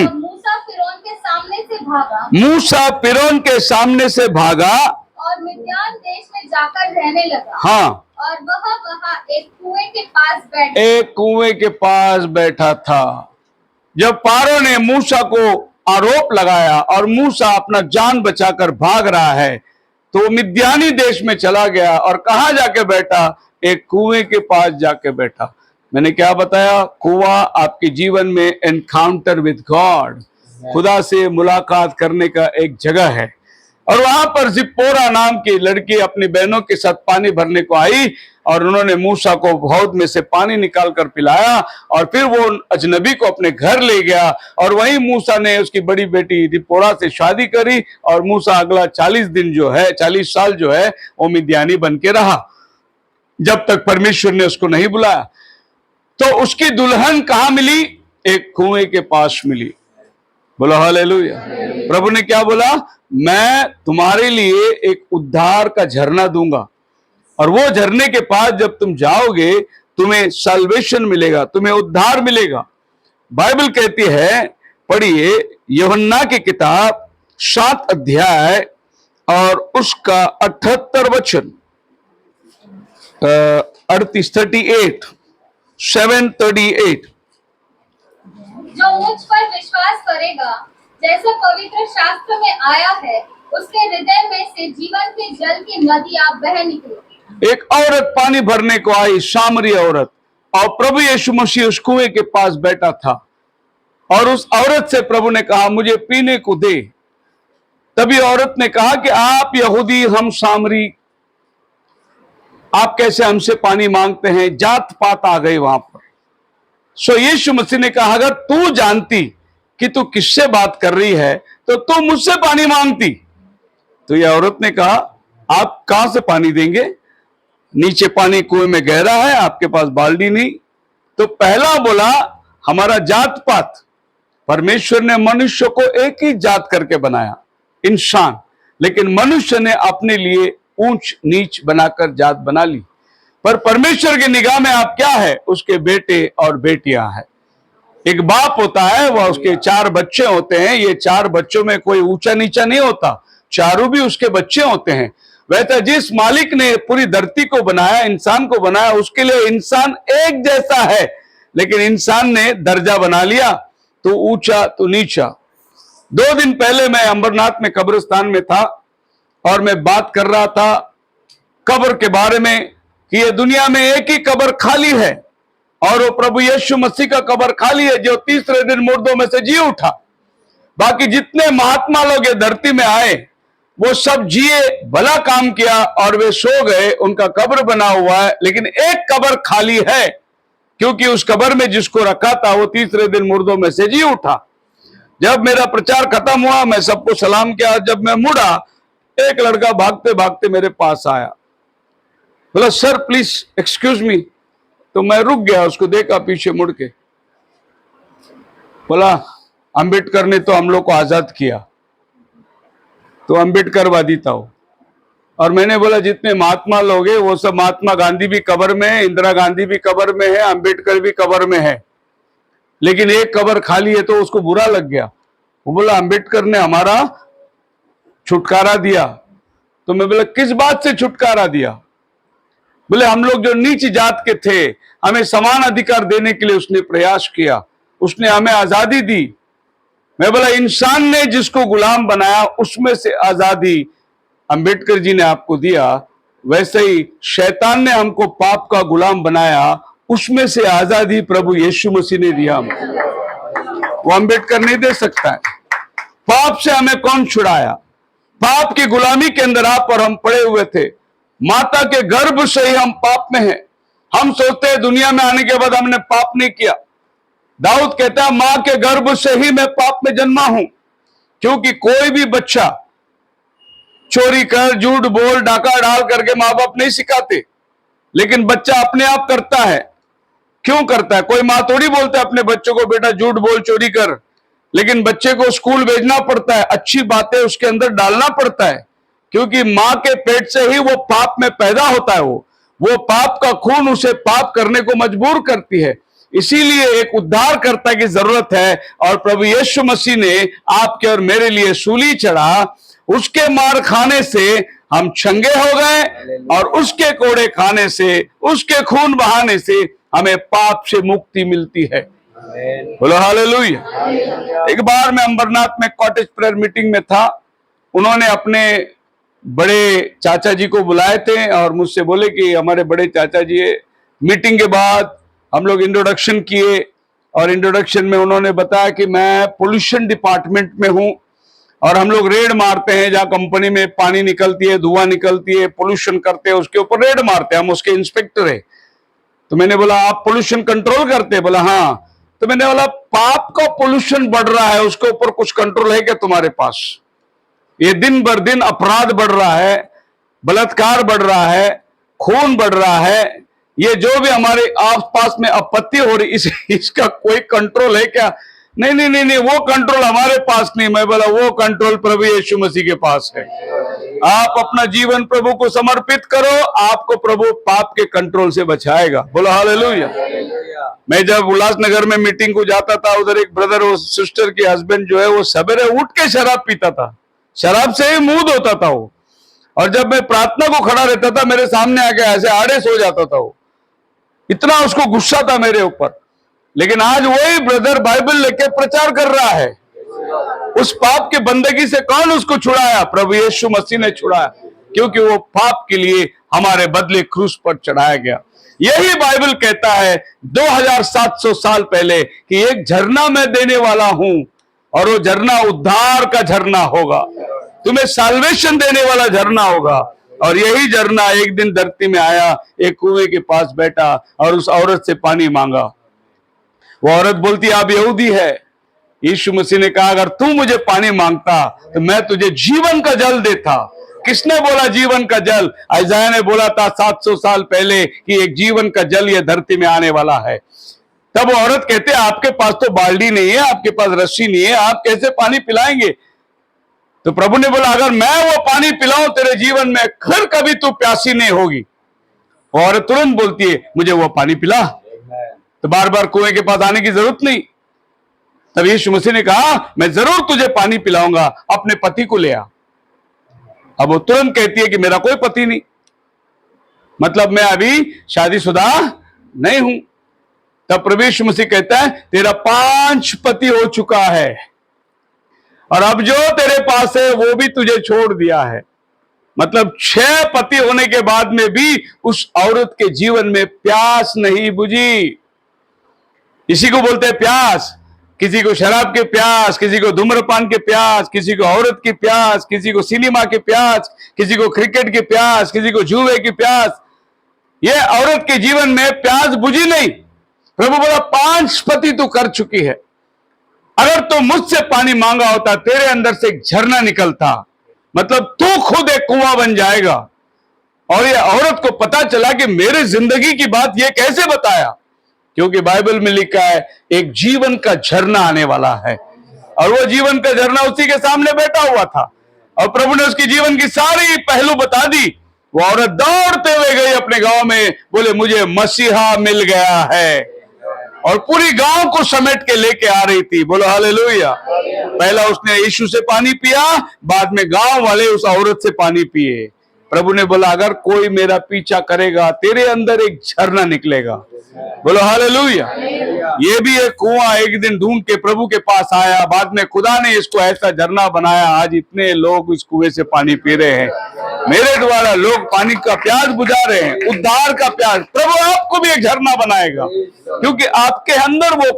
तब मूसा फिरौन के सामने से भागा। मूसा फिरौन के सामने से भागा और मिद्यान देश में जाकर रहने लगा। हाँ, और वह वहां एक कुएं के पास बैठा। एक कुएं के पास बैठा था। जब पारो ने मूसा को आरोप लगाया और मूसा अपना जान बचाकर भाग रहा है, तो वो मिद्यानी देश में चला गया और कहां जाके बैठा? एक कुएं के पास जाके बैठा। मैंने क्या बताया? कुआं आपके जीवन में एनकाउंटर विद गॉड, खुदा से मुलाकात करने का एक जगह है। और वहां पर जिप्पोरा नाम की लड़की अपनी बहनों के साथ पानी भरने को आई, और उन्होंने मूसा को हौद में से पानी निकाल कर पिलाया, और फिर वो अजनबी को अपने घर ले गया। और वहीं मूसा ने उसकी बड़ी बेटी जिप्पोरा से शादी करी, और मूसा अगला 40 साल जो है वो मिद्यानी बन के रहा, जब तक परमेश्वर ने उसको नहीं बुलाया। तो उसकी दुल्हन कहां मिली? एक कुएं के पास मिली। बोलो हालेलुया। प्रभु ने क्या बोला? मैं तुम्हारे लिए एक उद्धार का झरना दूंगा, और वो झरने के पास जब तुम जाओगे, तुम्हें सल्वेशन मिलेगा, तुम्हें उद्धार मिलेगा। बाइबल कहती है, पढ़िए यूहन्ना की किताब 7 अध्याय और उसका 78 वचन, 7:38। जो मुझ पर विश्वास करेगा, जैसे पवित्र शास्त्र में आया है, उसके हृदय में से जीवन के जल की नदियां बह निकलेगी। एक औरत पानी भरने को आई, सामरी औरत, और प्रभु यीशु मसीह उस कुएं के पास बैठा था, और उस औरत से प्रभु ने कहा मुझे पीने को दे। तभी औरत ने कहा कि आप यहूदी, हम सामरी, आप कैसे हमसे पानी मांगते हैं? जात पात आ गई वहां पर। सो यीशु मसीह ने कहा अगर तू जानती कि तू किससे बात कर रही है, तो तू मुझसे पानी मांगती। तो यह औरत ने कहा आप कहां से पानी देंगे? नीचे पानी कुएं में गहरा है, आपके पास बाल्टी नहीं। तो पहला बोला हमारा जात पात, परमेश्वर ने मनुष्य को एक ही जात करके बनाया, इंसान, लेकिन मनुष्य ने अपने लिए ऊंच नीच बनाकर जात बना ली। पर परमेश्वर की निगाह में आप क्या है? उसके बेटे और बेटियां हैं। एक बाप होता है, वह उसके 4 बच्चे होते हैं। ये 4 बच्चों में कोई ऊंचा नीचा नहीं होता, चारों भी उसके बच्चे होते हैं। वैसे जिस मालिक ने पूरी धरती को बनाया, इंसान को बनाया, उसके लिए इंसान एक जैसा है, लेकिन इंसान ने दर्जा बना लिया, तो ऊंचा तो नीचा। 2 दिन पहले मैं अंबरनाथ में कब्रिस्तान में था, और मैं बात कर रहा था कब्र के बारे में कि ये दुनिया में एक ही कब्र खाली है, और वो प्रभु यीशु मसीह का कब्र खाली है, जो तीसरे दिन मुर्दों में से जी उठा। बाकी जितने महात्मा लोग ये धरती में आए वो सब जिए, भला काम किया और वे सो गए, उनका कब्र बना हुआ है, लेकिन एक कब्र खाली है, क्योंकि उस कब्र में जिसको रखा था वो तीसरे दिन मुर्दों में से जी उठा। जब मेरा प्रचार खत्म हुआ, मैं सबको सलाम किया, जब मैं मुड़ा, एक लड़का भागते भागते मेरे पास आया, बोला सर प्लीज एक्सक्यूज मी। तो मैं रुक गया, उसको देखा पीछे मुड़ के, बोला अंबेडकर ने तो हम लोग को आजाद किया, तो अंबेडकरवादी था वो। और मैंने बोला जितने महात्मा लोग हैं वो सब, महात्मा गांधी भी कब्र में है, इंदिरा गांधी भी कब्र में है, अंबेडकर भी कब्र में है, लेकिन एक कब्र खाली है। तो उसको बुरा लग गया, वो बोला अंबेडकर ने हमारा छुटकारा दिया। तो मैं बोला किस बात से छुटकारा दिया? बोले हम लोग जो नीच जात के थे, हमें समान अधिकार देने के लिए उसने प्रयास किया, उसने हमें आजादी दी। मैं बोला इंसान ने जिसको गुलाम बनाया उसमें से आजादी अंबेडकर जी ने आपको दिया, वैसे ही शैतान ने हमको पाप का गुलाम बनाया, उसमें से आजादी प्रभु यीशु मसीह ने दिया हमको, वो अंबेडकर नहीं दे सकता है। पाप से हमें कौन छुड़ाया? पाप की गुलामी के अंदर आप और हम पड़े हुए थे, माता के गर्भ से ही हम पाप में हैं। हम सोचते हैं दुनिया में आने के बाद हमने पाप नहीं किया। दाऊद कहता है मां के गर्भ से ही मैं पाप में जन्मा हूं, क्योंकि कोई भी बच्चा चोरी कर, झूठ बोल, डाका डाल करके मां बाप नहीं सिखाते, लेकिन बच्चा अपने आप करता है। क्यों करता है? कोई मां थोड़ी बोलता है अपने बच्चों को बेटा झूठ बोल, चोरी कर, लेकिन बच्चे को स्कूल भेजना पड़ता है, अच्छी बातें उसके अंदर डालना पड़ता है, क्योंकि मां के पेट से ही वो पाप में पैदा होता है। वो पाप का खून उसे पाप करने को मजबूर करती है। इसीलिए एक उद्धारकर्ता की जरूरत है, और प्रभु यीशु मसीह ने आपके और मेरे लिए सूली चढ़ा। उसके मार खाने से हम चंगे हो गए, और उसके कोड़े खाने से, उसके खून बहाने से हमें पाप से मुक्ति मिलती है। बोलो हालेलुया। एक बार मैं अंबरनाथ में कॉटेज प्रेयर मीटिंग में था, उन्होंने अपने बड़े चाचा जी को बुलाए थे और मुझसे बोले कि हमारे बड़े चाचा जी है। मीटिंग के बाद हम लोग इंट्रोडक्शन किए, और इंट्रोडक्शन में उन्होंने बताया कि मैं पोल्यूशन डिपार्टमेंट में हूं, और हम लोग रेड मारते हैं जहां कंपनी में पानी निकलती है, धुआं निकलती है, पोल्यूशन करते हैं, उसके ऊपर रेड मारते हैं, हम उसके इंस्पेक्टर है। तो मैंने बोला आप पोल्यूशन कंट्रोल करते हैं? बोला हाँ। तो मैंने बोला पाप का पोल्यूशन बढ़ रहा है, उसके ऊपर कुछ कंट्रोल है क्या तुम्हारे पास? ये दिन बर दिन अपराध बढ़ रहा है, बलात्कार बढ़ रहा है, खून बढ़ रहा है, ये जो भी हमारे आसपास में आपत्ति हो रही, इसका कोई कंट्रोल है क्या? नहीं नहीं नहीं नहीं, वो कंट्रोल हमारे पास नहीं। मैं बोला वो कंट्रोल प्रभु यीशु मसीह के पास है। आप अपना जीवन प्रभु को समर्पित करो, आपको प्रभु पाप के कंट्रोल से बचाएगा। बोलो हालेलुया। मैं जब उल्लासनगर में मीटिंग को जाता था, उधर एक ब्रदर और सिस्टर के हस्बैंड जो है वो सवेरे उठ के शराब पीता था, शराब से ही मुंह धोता था वो, और जब मैं प्रार्थना को खड़ा रहता था मेरे सामने आके ऐसे आड़े सो जाता था वो, इतना उसको गुस्सा था मेरे ऊपर। लेकिन आज वही ब्रदर बाइबल लेके प्रचार कर रहा है। उस पाप के बंदगी से कौन उसको छुड़ाया? प्रभु यीशु मसीह ने छुड़ाया, क्योंकि वो पाप के लिए हमारे बदले क्रूस पर चढ़ाया गया। यही बाइबल कहता है 2700 साल पहले कि एक झरना मैं देने वाला हूं, और वो झरना उद्धार का झरना होगा, तुम्हें साल्वेशन देने वाला झरना होगा। और यही झरना एक दिन धरती में आया, एक कुएं के पास बैठा और उस औरत से पानी मांगा। वो औरत बोलती आप यहूदी है। यीशु मसीह ने कहा अगर तू मुझे पानी मांगता तो मैं तुझे जीवन का जल देता। किसने बोला जीवन का जल? यशायाह ने बोला था 700 साल पहले कि एक जीवन का जल ये धरती में आने वाला है। तब वो औरत कहते आपके पास तो बाल्टी नहीं है, आपके पास रस्सी नहीं है, आप कैसे पानी पिलाएंगे? तो प्रभु ने बोला अगर मैं वो पानी पिलाऊं तेरे जीवन में, फिर कभी तू प्यासी नहीं होगी। और तुरंत बोलती है मुझे वो पानी पिला, तो बार बार कुएं के पास आने की जरूरत नहीं। तब यीशु मसीह ने कहा मैं जरूर तुझे पानी पिलाऊंगा, अपने पति को ले आ। अब वो तुरंत कहती है कि मेरा कोई पति नहीं, मतलब मैं अभी शादीशुदा नहीं हूं। तब प्रभु यीशु मसीह कहता है तेरा 5 पति हो चुका है, और अब जो तेरे पास है वो भी तुझे छोड़ दिया है। मतलब 6 पति होने के बाद में भी उस औरत के जीवन में प्यास नहीं बुझी। इसी को बोलते हैं प्यास। किसी को शराब की प्यास, किसी को धूम्रपान की प्यास, किसी को औरत की प्यास, किसी को सिनेमा की प्यास, किसी को क्रिकेट की प्यास, किसी को जुए की प्यास। ये औरत के जीवन में प्यास बुझी नहीं। प्रभु बोला 5 पति तू कर चुकी है, अगर तू मुझसे पानी मांगा होता तेरे अंदर से एक झरना निकलता, मतलब तू खुद एक कुआं बन जाएगा। और ये औरत को पता चला कि मेरे जिंदगी की बात ये कैसे बताया, क्योंकि बाइबल में लिखा है एक जीवन का झरना आने वाला है, और वो जीवन का झरना उसी के सामने बैठा हुआ था। और प्रभु ने उसकी जीवन की सारी पहलू बता दी। वो औरत दौड़ते हुए गई अपने गांव में, बोले मुझे मसीहा मिल गया है, और पूरी गांव को समेट के लेके आ रही थी। बोलो हालेलुया। पहला उसने यीशु से पानी पिया, बाद में गांव वाले उस औरत से पानी पिए। प्रभु ने बोला अगर कोई मेरा पीछा करेगा तेरे अंदर एक झरना निकलेगा। बोलो हालेलुया। ये भी एक कुआं एक दिन ढूंढ के प्रभु के पास आया, बाद में खुदा ने इसको ऐसा झरना बनाया। आज इतने लोग इस कुएं से पानी पी रहे हैं। मेरे द्वारा लोग पानी का प्यास बुझा रहे हैं, उद्धार का प्यास। प्रभु आपको भी एक झरना बनाएगा, क्योंकि आपके अंदर वो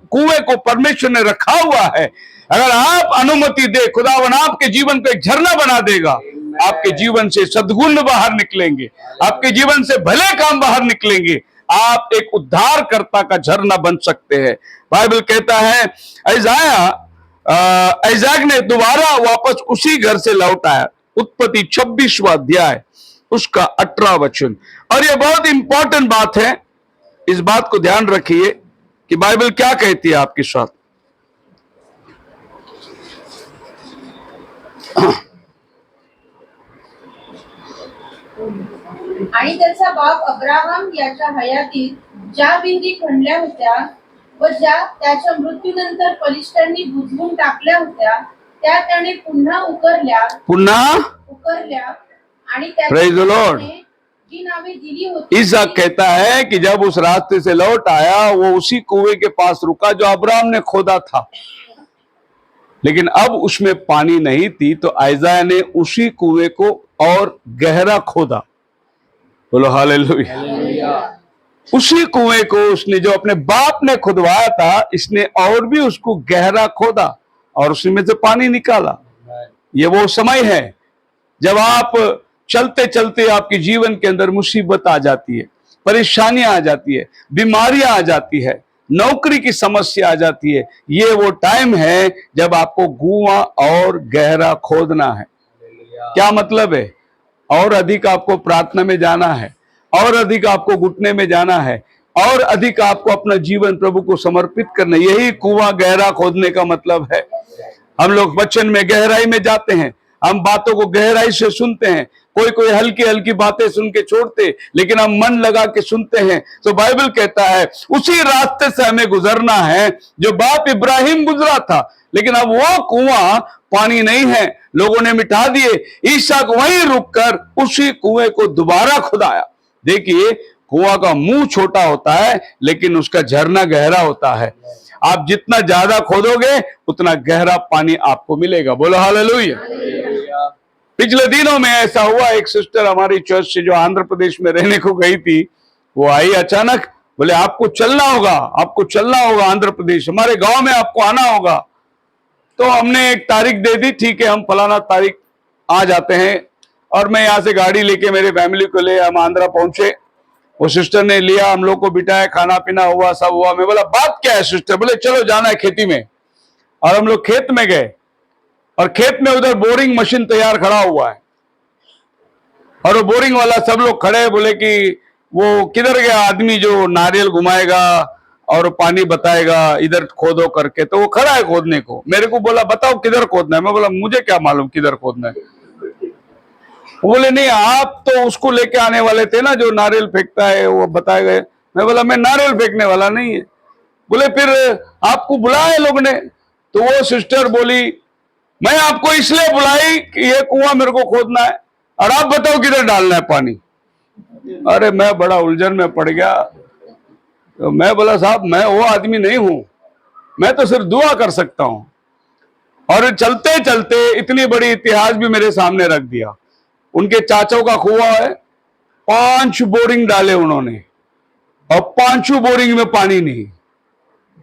कुएं को परमेश्वर ने रखा हुआ है। अगर आप अनुमति दे, खुदावन आपके जीवन को एक झरना बना देगा। आपके जीवन से सद्गुण बाहर निकलेंगे, आपके जीवन से भले काम बाहर निकलेंगे। आप एक उद्धारकर्ता का झरना बन सकते हैं। बाइबल कहता है ऐजाक ने दोबारा वापस उसी घर से लौट आया। उत्पत्ति 26वां अध्याय उसका 18 वचन। और यह बहुत इंपॉर्टेंट बात है, इस बात को ध्यान रखिए कि बाइबल क्या कहती है आपके साथ। आणि त्याचा बाप अब्राहम याच्या हयातीत ज्या विहिरी खणल्या होत्या व ज्या त्याच्या मृत्यूनंतर बलिष्ठांनी बुजवून टाकल्या होत्या त्या त्याने पुन्हा उकरल्या आणि Praise the Lord. जी नावे दिली होती। इसहाक कहता है कि जब उस रास्ते से लौट आया वो उसी कुएं के पास रुका जो अब्राहम ने खोदा था, लेकिन अब उसमें पानी नहीं थी, तो आइज़ाया ने उसी कुएं को और गहरा खोदा। बोलो हालेलुया। उसी कुएं को उसने जो अपने बाप ने खुदवाया था, इसने और भी उसको गहरा खोदा और उसमें से पानी निकाला। ये वो समय है जब आप चलते चलते आपके जीवन के अंदर मुसीबत आ जाती है, परेशानियां आ जाती है, बीमारियां आ जाती है, नौकरी की समस्या आ जाती है। ये वो टाइम है जब आपको कुआं और गहरा खोदना है। क्या मतलब है? और अधिक आपको प्रार्थना में जाना है, और अधिक आपको घुटने में जाना है, और अधिक आपको अपना जीवन प्रभु को समर्पित करना। यही कुआं गहरा खोदने का मतलब है। हम लोग वचन में गहराई में जाते हैं, हम बातों को गहराई से सुनते हैं। कोई हल्की हल्की बातें सुन के छोड़ते, लेकिन हम मन लगा के सुनते हैं। तो बाइबल कहता है उसी रास्ते से हमें गुजरना है जो बाप इब्राहिम गुजरा था, लेकिन अब वो कुआं पानी नहीं है, लोगों ने मिटा दिए। इसहाक वहीं रुककर उसी कुएं को दोबारा खुदाया। देखिए, कुआं का मुंह छोटा होता है, लेकिन उसका झरना गहरा होता है। आप जितना ज्यादा खोदोगे उतना गहरा पानी आपको मिलेगा। बोलो हालेलुया। पिछले दिनों में ऐसा हुआ, एक सिस्टर हमारी चर्च से जो आंध्र प्रदेश में रहने को गई थी, वो आई अचानक, बोले आपको चलना होगा आंध्र प्रदेश, हमारे गांव में आपको आना होगा। तो हमने एक तारीख दे दी, ठीक है हम फलाना तारीख आ जाते हैं। और मैं यहाँ से गाड़ी लेके मेरे फैमिली को ले हम आंध्रा पहुंचे। वो सिस्टर ने लिया, हम लोग को बिठाया, खाना पीना हुआ, सब हुआ। मैं बोला बात क्या है सिस्टर? बोले चलो जाना है खेती में। और हम लोग खेत में गए, और खेत में उधर बोरिंग मशीन तैयार खड़ा हुआ है, और वो बोरिंग वाला सब लोग खड़े, बोले कि वो किधर गया आदमी जो नारियल घुमाएगा और पानी बताएगा इधर खोदो करके। तो वो खड़ा है खोदने को। मेरे को बोला बताओ किधर खोदना है। मैं बोला मुझे क्या मालूम किधर खोदना है। वो बोले नहीं आप तो उसको लेके आने वाले थे ना जो नारियल फेंकता है, वो बताए गए। मैं बोला मैं नारियल फेंकने वाला नहीं है। बोले फिर आपको बुलाया लोग ने? तो वो सिस्टर बोली मैं आपको इसलिए बुलाई कि ये कुआं मेरे को खोदना है, और आप बताओ किधर डालना है पानी। अरे मैं बड़ा उलझन में पड़ गया। तो मैं बोला साहब मैं वो आदमी नहीं हूं, मैं तो सिर्फ दुआ कर सकता हूं। और चलते चलते इतनी बड़ी इतिहास भी मेरे सामने रख दिया। उनके चाचों का कुआं है, 5 बोरिंग डाले उन्होंने, और 5 बोरिंग में पानी नहीं।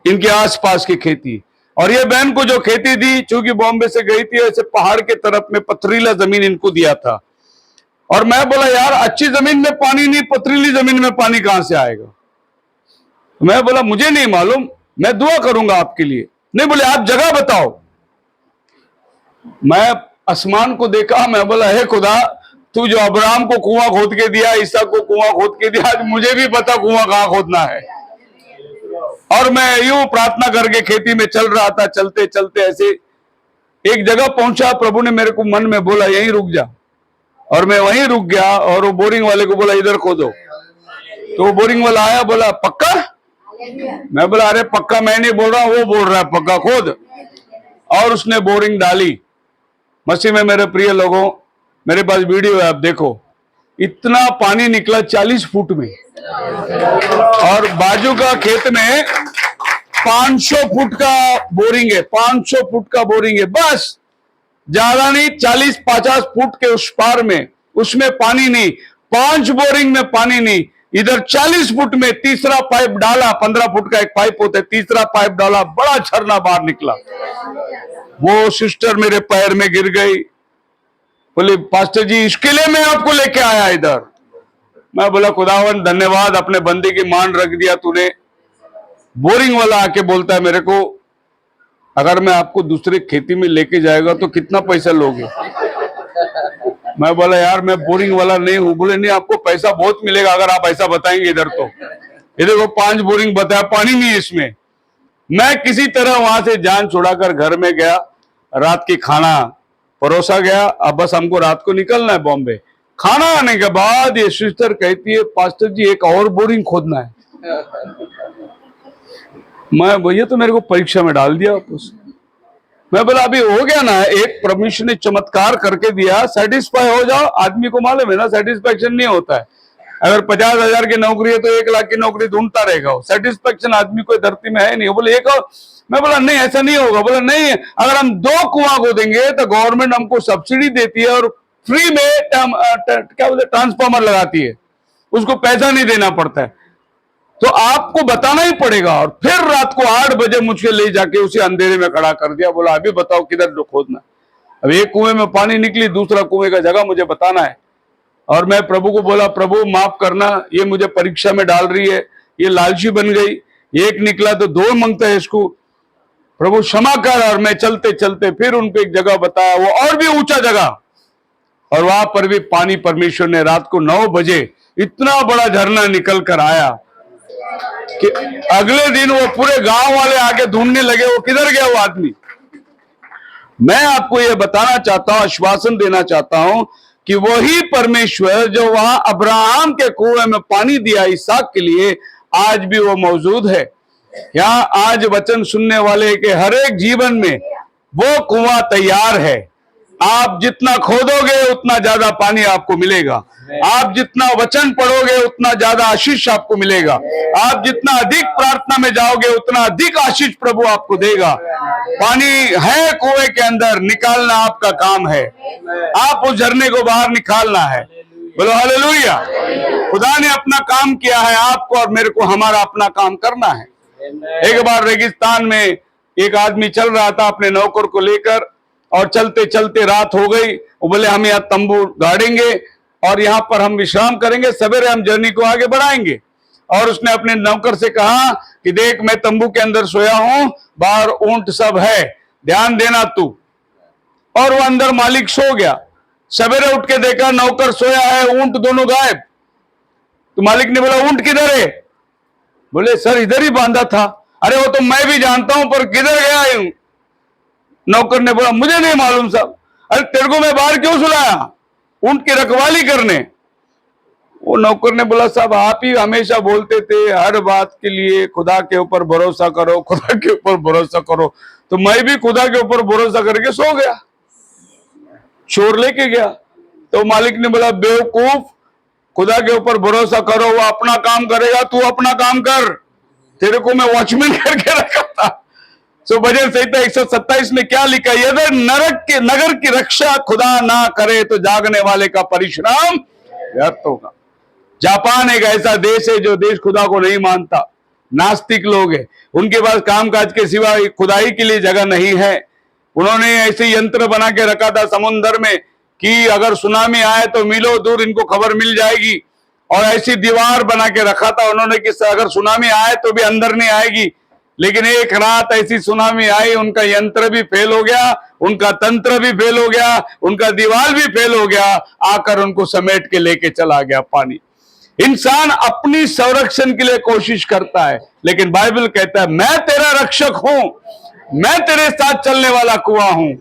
इनके आसपास की खेती। और ये बहन को जो खेती दी, चूंकि बॉम्बे से गई थी, ऐसे पहाड़ के तरफ में पथरीला जमीन इनको दिया था। और मैं बोला यार अच्छी जमीन में पानी नहीं, पथरीली जमीन में पानी कहां से आएगा? मैं बोला मुझे नहीं मालूम, मैं दुआ करूंगा आपके लिए। नहीं, बोले आप जगह बताओ। मैं आसमान को देखा, मैं बोला हे खुदा, तू जो अब्राहम को कुआं खोद के दिया, ईसा को कुआं खोद के दिया, आज मुझे भी पता कुआं कहां खोदना है। और मैं यूं प्रार्थना करके खेती में चल रहा था। चलते चलते ऐसे एक जगह पहुंचा, प्रभु ने मेरे को मन में बोला यहीं रुक जा। और मैं वहीं रुक गया और वो बोरिंग वाले को बोला इधर खोदो। तो वो बोरिंग वाला आया, बोला पक्का? मैं बोला अरे पक्का मैं नहीं बोल रहा, वो बोल रहा है पक्का खोद। और उसने बोरिंग डाली। मसीह में मेरे प्रिय लोगों, मेरे पास वीडियो है, आप देखो, इतना पानी निकला 40 फुट में। और बाजू का खेत में 500 फुट का बोरिंग है, 500 फुट का बोरिंग है, बस ज्यादा नहीं, 40-50 फुट के उस पार में, उसमें पानी नहीं, 5 बोरिंग में पानी नहीं। इधर 40 फुट में तीसरा पाइप डाला, 15 फुट का एक पाइप होता है, तीसरा पाइप डाला, बड़ा झरना बाहर निकला। वो सिस्टर मेरे पैर में गिर गई, बोले पास्टर जी इसके लिए मैं आपको लेके आया इधर। मैं बोला खुदावन धन्यवाद, अपने बंदे की मान रख दिया तूने। बोरिंग वाला आके बोलता है मेरे को, अगर मैं आपको दूसरे खेती में लेके जाएगा तो कितना पैसा लोगे? मैं बोला यार मैं बोरिंग वाला नहीं हूं। बोले नहीं, आपको पैसा बहुत मिलेगा अगर आप ऐसा बताएंगे इधर। तो इधर को 5 बोरिंग बताया, पानी नहीं है इसमें। मैं किसी तरह वहां से जान छुड़ाकर घर में गया। रात की खाना परोसा गया, अब बस हमको रात को निकलना है बॉम्बे। खाना आने के बाद ये सिस्टर कहती है पास्टर जी एक और बोरिंग खोदना है। मैं भैया तो मेरे को परीक्षा में डाल दिया वापस। मैं बोला अभी हो गया ना, एक परमेश्वर ने चमत्कार करके दिया, सेटिस्फाई हो जाओ। आदमी को मालूम है ना सेटिस्फेक्शन नहीं होता है। अगर 50,000 की नौकरी है तो 1 लाख की नौकरी ढूंढता रहेगा। सेटिस्फेक्शन आदमी को धरती में है नहीं। बोले एक और, मैं बोला नहीं ऐसा नहीं होगा। बोला नहीं, अगर हम 2 कुआं खोदेंगे तो गवर्नमेंट हमको सब्सिडी देती है और फ्री में क्या बोलते ट्रांसफार्मर लगाती है, उसको पैसा नहीं देना पड़ता है। तो आपको बताना ही पड़ेगा। और फिर रात को 8 बजे मुझे ले जाके उसे अंधेरे में खड़ा कर दिया। बोला अभी बताओ किधर खोदना। अब एक कुएं में पानी निकली, दूसरा कुएं का जगह मुझे बताना है। और मैं प्रभु को बोला प्रभु माफ करना, ये मुझे परीक्षा में डाल रही है, ये लालची बन गई, एक निकला तो 2 मांगता है इसको, प्रभु क्षमा कर। और मैं चलते चलते फिर उनको एक जगह बताया, वो और भी ऊंचा जगह, और वहां पर भी पानी परमेश्वर ने रात को 9 बजे इतना बड़ा झरना निकल कर आया कि अगले दिन वो पूरे गांव वाले आके ढूंढने लगे वो किधर गया वो आदमी। मैं आपको ये बताना चाहता हूं, आश्वासन देना चाहता हूं कि वही परमेश्वर जो वहां अब्राहम के कुएं में पानी दिया इसहाक के लिए, आज भी वो मौजूद है। यहाँ आज वचन सुनने वाले के हर एक जीवन में वो कुआं तैयार है। आप जितना खोदोगे उतना ज्यादा पानी आपको मिलेगा। आप जितना वचन पढ़ोगे उतना ज्यादा आशीष आपको मिलेगा। आप जितना अधिक प्रार्थना में जाओगे उतना अधिक आशीष प्रभु आपको देगा। पानी है कुएं के अंदर, निकालना आपका काम है। आप उस झरने को बाहर निकालना है। बोलो हालेलुया। खुदा ने अपना काम किया है, आपको और मेरे को हमारा अपना काम करना है। एक बार रेगिस्तान में एक आदमी चल रहा था अपने नौकर को लेकर, और चलते चलते रात हो गई। वो बोले हम यहाँ तंबू गाड़ेंगे और यहाँ पर हम विश्राम करेंगे, सवेरे हम जर्नी को आगे बढ़ाएंगे। और उसने अपने नौकर से कहा कि देख मैं तंबू के अंदर सोया हूं, बाहर ऊंट सब है, ध्यान देना तू। और वो अंदर मालिक सो गया। सवेरे उठ के देखा नौकर सोया है, ऊंट दोनों गायब। तो मालिक ने बोला ऊंट किधर है? बोले सर इधर ही बांधा था। अरे वो तो मैं भी जानता हूं, पर किधर गया हूं? नौकर ने बोला मुझे नहीं मालूम साहब। अरे तेरे को मैं बाहर क्यों सुलाया? ऊंट की रखवाली करने। वो नौकर ने बोला साहब आप ही हमेशा बोलते थे हर बात के लिए खुदा के ऊपर भरोसा करो, खुदा के ऊपर भरोसा करो। तो मैं भी खुदा के ऊपर भरोसा करके सो गया, चोर लेके गया। तो मालिक ने बोला बेवकूफ, खुदा के ऊपर भरोसा करो, वो अपना काम करेगा, तू अपना काम कर। तेरे को मैं वॉचमैन करके रखा था। सो भजन संहिता 127 में क्या लिखा? यदि नगर की रक्षा खुदा ना करे तो जागने वाले का परिश्रम व्यर्थ होगा। जापान एक ऐसा देश है जो देश खुदा को नहीं मानता। नास्तिक लोग हैं, उनके पास कामकाज के सिवा खुदाई के लिए जगह नहीं है। उन्होंने ऐसे यंत्र बना के रखा था समुद्र में कि अगर सुनामी आए तो मीलों दूर इनको खबर मिल जाएगी, और ऐसी दीवार बना के रखा था उन्होंने कि अगर सुनामी आए तो भी अंदर नहीं आएगी। लेकिन एक रात ऐसी सुनामी आई, उनका यंत्र भी फेल हो गया, उनका तंत्र भी फेल हो गया, उनका दीवार भी फेल हो गया, आकर उनको समेट के लेके चला गया पानी। इंसान अपनी संरक्षण के लिए कोशिश करता है, लेकिन बाइबल कहता है मैं तेरा रक्षक हूं, मैं तेरे साथ चलने वाला कुआं हूं।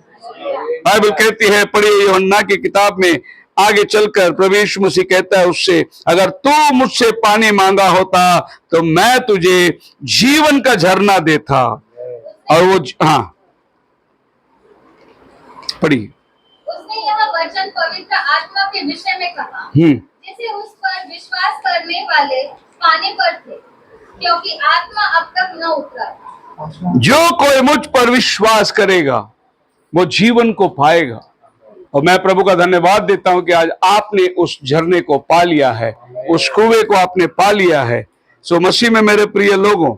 बाइबल कहती है, पढ़िए यूहन्ना की किताब में आगे चलकर प्रभु यीशु मसीह कहता है उससे, अगर तू मुझसे पानी मांगा होता तो मैं तुझे जीवन का झरना देता। और वो हाँ पढ़िए। उसने यह वचन पवित्र आत्मा के विषय में कहा, जैसे उस पर विश्वास करने वाले पानी पर थे, क्योंकि आत्मा अब तक न उतरा। जो कोई मुझ पर विश्वास करेगा वो जीवन को पाएगा। और मैं प्रभु का धन्यवाद देता हूं कि आज आपने उस झरने को पा लिया है, उस कुएं को आपने पा लिया है। सो मसीह में मेरे प्रिय लोगों,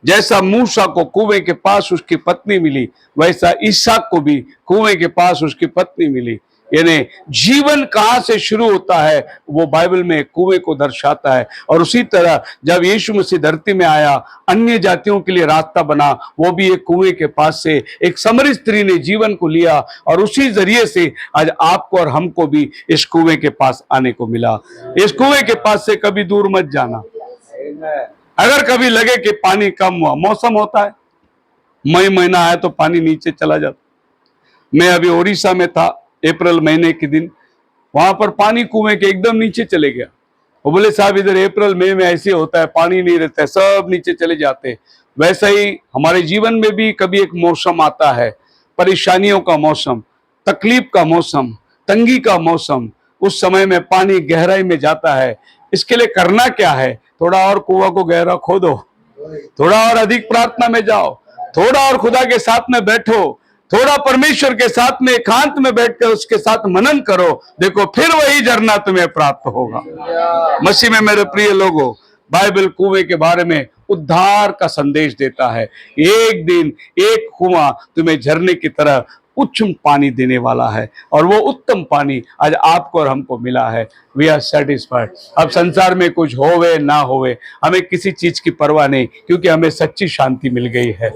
जैसा मूसा को कुएं के पास उसकी पत्नी मिली, वैसा इसहाक को भी कुएं के पास उसकी पत्नी मिली। यानी जीवन कहां से शुरू होता है वो बाइबल में कुएं को दर्शाता है। और उसी तरह जब यीशु मसीह धरती में आया, अन्य जातियों के लिए रास्ता बना, वो भी एक कुएं के पास से एक समरी स्त्री ने जीवन को लिया, और उसी जरिए से आज आपको और हमको भी इस कुएं के पास आने को मिला। इस कुएं के पास से कभी दूर मत जाना। अगर कभी लगे कि पानी कम हुआ, मौसम होता है, मई महीना आया तो पानी नीचे चला जाता। मैं अभी उड़ीसा में था अप्रैल महीने के दिन, वहां पर पानी कुएं के एकदम नीचे चले गया। वो बोले साहब इधर अप्रैल मई में ऐसे होता है, पानी नहीं रहता है, सब नीचे चले जाते हैं। वैसा ही हमारे जीवन में भी कभी एक मौसम आता है, परेशानियों का मौसम, तकलीफ का मौसम, तंगी का मौसम। उस समय में पानी गहराई में जाता है। इसके लिए करना क्या है? थोड़ा और कुआं को गहरा खोदो, थोड़ा और अधिक प्रार्थना में जाओ, थोड़ा और खुदा के साथ में बैठो, थोड़ा परमेश्वर के साथ में एकांत में बैठकर उसके साथ मनन करो। देखो फिर वही झरना तुम्हें प्राप्त होगा। मसीह में मेरे प्रिय लोगों, बाइबल कुएं के बारे में उद्धार का संदेश देता है। एक दिन एक कुआं तुम्हें झरने की तरह उच्च पानी देने वाला है, और वो उत्तम पानी आज आपको और हमको मिला है। We are satisfied. अब संसार में कुछ होवे ना होवे, हमें किसी चीज की परवाह नहीं, क्योंकि हमें सच्ची शांति मिल गई है।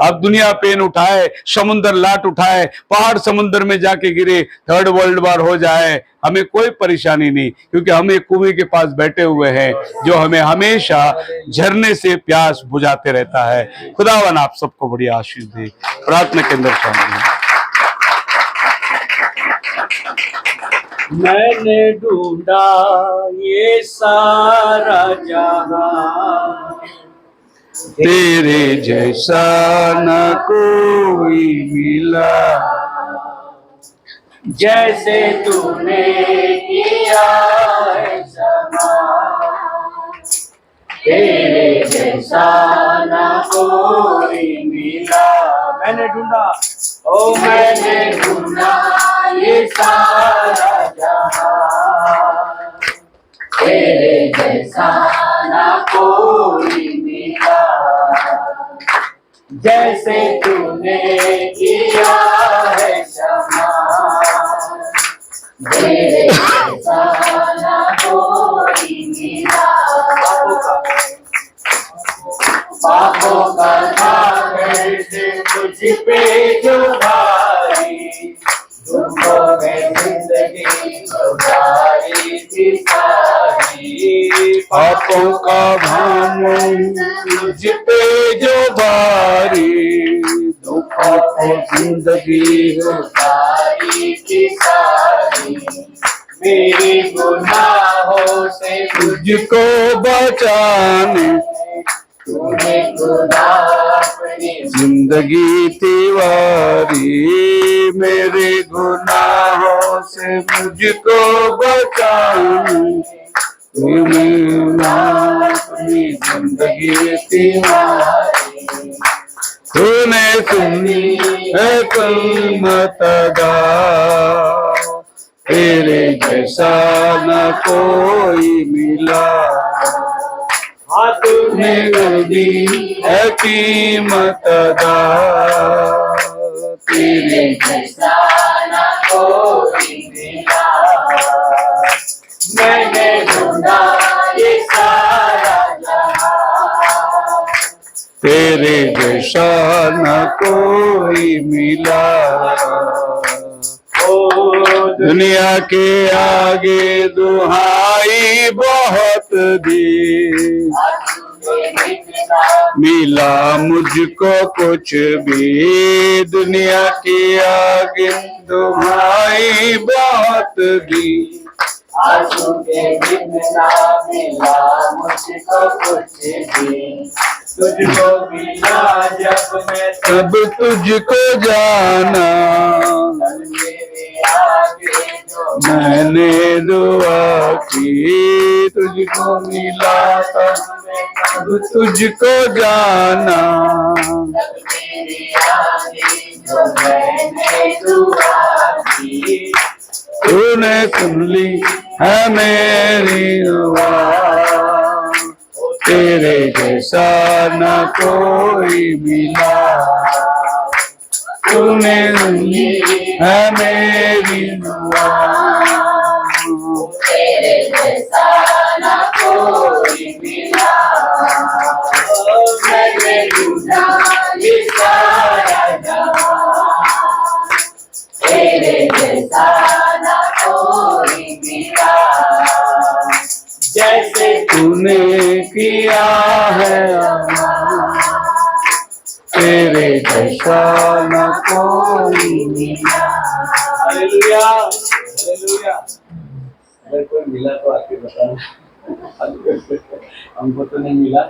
अब दुनिया पेन उठाए, समुद्र लाट उठाए, पहाड़ समुद्र में जाके गिरे, थर्ड वर्ल्ड वॉर हो जाए, हमें कोई परेशानी नहीं, क्योंकि हम एक कुएं के पास बैठे हुए हैं जो हमें हमेशा झरने से प्यास बुझाते रहता है। खुदावन आप सबको बड़ी आशीष दे। प्रार्थना के अंदर शामिल। मैंने ढूंढा ये सारा जहां, तेरे जैसा न कोई मिला, जैसे तूने किया है समा, तेरे जैसा न कोई मिला। मैंने ढूंढा, ओ मैंने ढूंढा ये सारा जहां, तेरे जैसा न कोई मिला, जैसे तूने किया है क्षमा, तेरे जैसा न कोई मिला। पापों का भार से तुझ पे जो भारी, दुखों में जिंदगी गुजारी थी सारी। पापों का भार तुझ पे जो भारी, दुखों को जिंदगी गुजारी थी सारी। मेरे गुनाहों से तुझको बचाने तूने खुदा अपनी जिंदगी तिवारी, मेरे गुनाहों से मुझको बचाने तूने अपनी जिंदगी तिवारी। तूने सुनी है कलमत अदा, तेरे जैसा न कोई मिला। हाँ तूने ने दी है कीमत अदा, तेरे जैसा ना कोई मिला। मैंने ढूंढा ये सारा जहां, तेरे जैसा न कोई मिला। ओ दुनिया के आगे दुहाई बहुत दी, मिला मुझको कुछ भी। दुनिया के आगे दुहाई बहुत दी, आंसू के दिन ना मिला मुझको कुछ भी। तुझको मिला जब मैं तब तुझको जाना, मेरे आगे जो मैंने दुआ की। तुझको मिला तब तुझको जाना, मेरे आगे जो मैंने दुआ की। तूने सुन ली है मेरी दुआ, तेरे जैसा न कोई मिला। तूने सुन ली है मेरी दुआ, तेरे जैसा ना कोई मिला। मैंने ढूंढा ये सारा जहां, तेरे जैसा ना कोई मिला। जैसे तूने किया है अमान, तेरे जैसा न कोई मिला। Hallelujah hallelujah. अगर कोई मिला तो आके बताना। हमको तो नहीं मिला।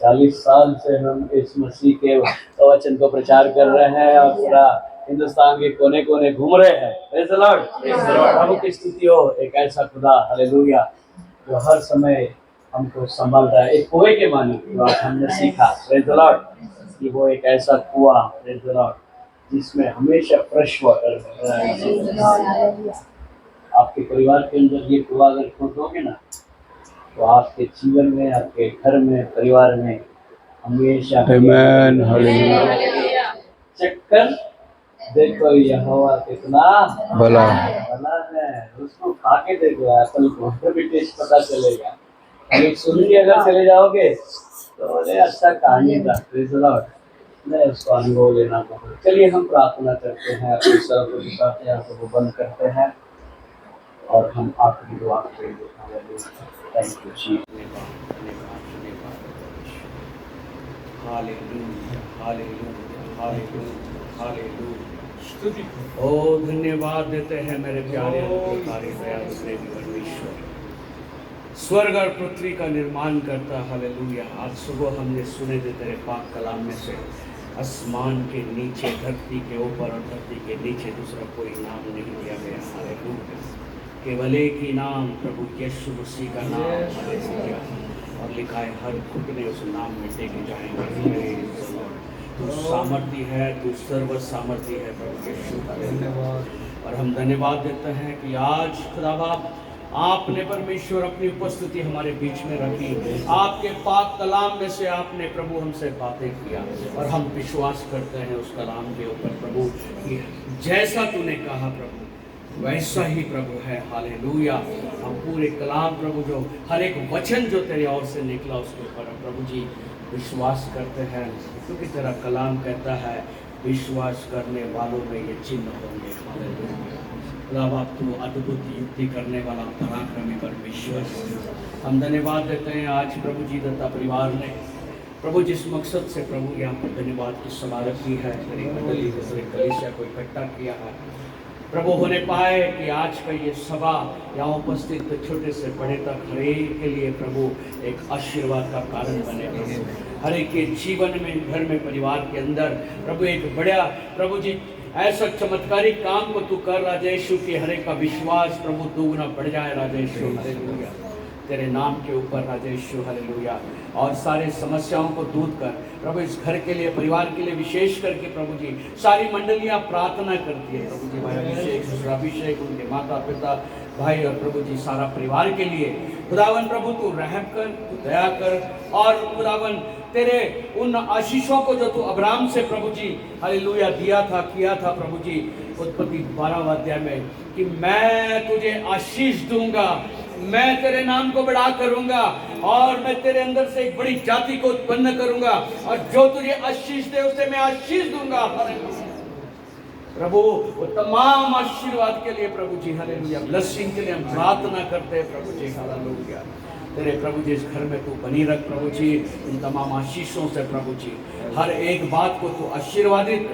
40 साल से हम इस मसीह के वचन को प्रचार कर रहे हैं और पूरा हिंदुस्तान के कोने कोने घूम रहे हैं। Praise the Lord. प्रभु की स्तुति हो। एक ऐसा खुदा हालेलुया जो हर समय हमको संभाल रहा है। एक कुएं के मानी जो आज हमने सीखा, प्रेज़ द लॉर्ड, कि वो एक ऐसा कुआं, प्रेज़ द लॉर्ड, जिसमें हमेशा फ्रेश वाटर मिल रहा है। आपके परिवार के अंदर ये कुआं अगर खोदोगे ना, तो आपके जीवन में, आपके घर में, परिवार में हमेशा आमीन, हालेलुया। चेक कर देखो यहोवा कितना भला है। भला है। उसको खा के देखो, एप्पल को, तो भी टेस्ट पता चलेगा। अगर सुन के अगर चले जाओगे तो अरे अच्छा कहानी था, प्रेज़ द लॉर्ड, नहीं उसको अनुभव लेना पड़ेगा। चलिए हम प्रार्थना करते हैं, अपने सर को झुकाते हैं, आंखों को बंद करते हैं और हम आखिरी दुआ करेंगे। थैंक यू जी। Hallelujah hallelujah hallelujah hallelujah. ओ धन्यवाद देते हैं मेरे प्यारे अनुग्रहकारी दयालु प्रेमी परमेश्वर, स्वर्ग और पृथ्वी का निर्माण करता। हालेलुया। आज सुबह हमने सुने थे तेरे पाक कलाम में से, आसमान के नीचे, धरती के ऊपर और धरती के नीचे दूसरा कोई नाम नहीं दिया गया। हालेलुया। केवल एक ही नाम, प्रभु यीशु मसीह का नाम। हालेलुया। और लिखा है हर घुटने उस नाम में टेके जाएंगे। तू सामर्थी है, तू सर्व सामर्थी है प्रभु यीशु। हालेलुया। और हम धन्यवाद देते हैं कि आज खुदा बाप आपने परमेश्वर अपनी उपस्थिति हमारे बीच में रखी। आपके पाक कलाम में से आपने प्रभु हमसे बातें किया और हम विश्वास करते हैं उस कलाम के ऊपर प्रभु कि जैसा तूने कहा प्रभु वैसा ही प्रभु है। हालेलुया। हम पूरे कलाम प्रभु जो हर एक वचन जो तेरे ओर से निकला उसके ऊपर प्रभु जी विश्वास करते हैं, क्योंकि तेरा कलाम कहता है विश्वास करने वालों में ये चिन्ह होंगे। हालेलुया। आप तू अद्भुत युक्ति करने वाला पराक्रमी परमेश्वर, हम धन्यवाद देते हैं आज प्रभु जी दत्ता परिवार ने प्रभु जिस मकसद से प्रभु यहाँ पर धन्यवाद की समारत की है, तेरी मंडली दूसरे कलीसिया को इकट्ठा किया है प्रभु, होने पाए कि आज का ये सभा यहाँ उपस्थित छोटे से बड़े तक हर एक के लिए प्रभु एक आशीर्वाद का कारण बने प्रभु। हर एक के जीवन में, घर में, परिवार के अंदर प्रभु एक बड़ा प्रभु जी ऐसा चमत्कारी काम को तू कर राजेशु कि हर एक का विश्वास प्रभु दुगना बढ़ जाए राजेशु। हालेलुया। तेरे नाम के ऊपर राजेशु। हालेलुया। और सारे समस्याओं को दूर कर प्रभु, इस घर के लिए, परिवार के लिए विशेष करके प्रभु जी सारी मंडलियां प्रार्थना करती है प्रभु जी। भाई अभिषेक, दूसरा अभिषेक, उनके माता पिता, भाई और प्रभु जी सारा परिवार के लिए खुदावन प्रभु तू रहम कर, तू दया कर, और खुदावन तेरे उन आशीषों को जो तू अब्राहम से प्रभु जी हालेलुया दिया था, किया था प्रभु जी उत्पत्ति 12वां अध्याय में, कि मैं तुझे आशीष दूंगा, मैं तेरे नाम को बड़ा करूंगा, और मैं तेरे अंदर से एक बड़ी जाति को उत्पन्न करूंगा, और जो तुझे आशीष दे उसे मैं आशीष दूंगा। प्रभु वो तमाम आशीर्वाद के लिए प्रभु जी हालेलुया, ब्लेसिंग के लिए हम प्रार्थना करते हैं प्रभु जी हालेलुया। तेरे प्रभु जी इस घर में तू बनी रख प्रभु जी, इन तमाम आशीषों से प्रभु जी, हर एक बात को तू आशीर्वादित,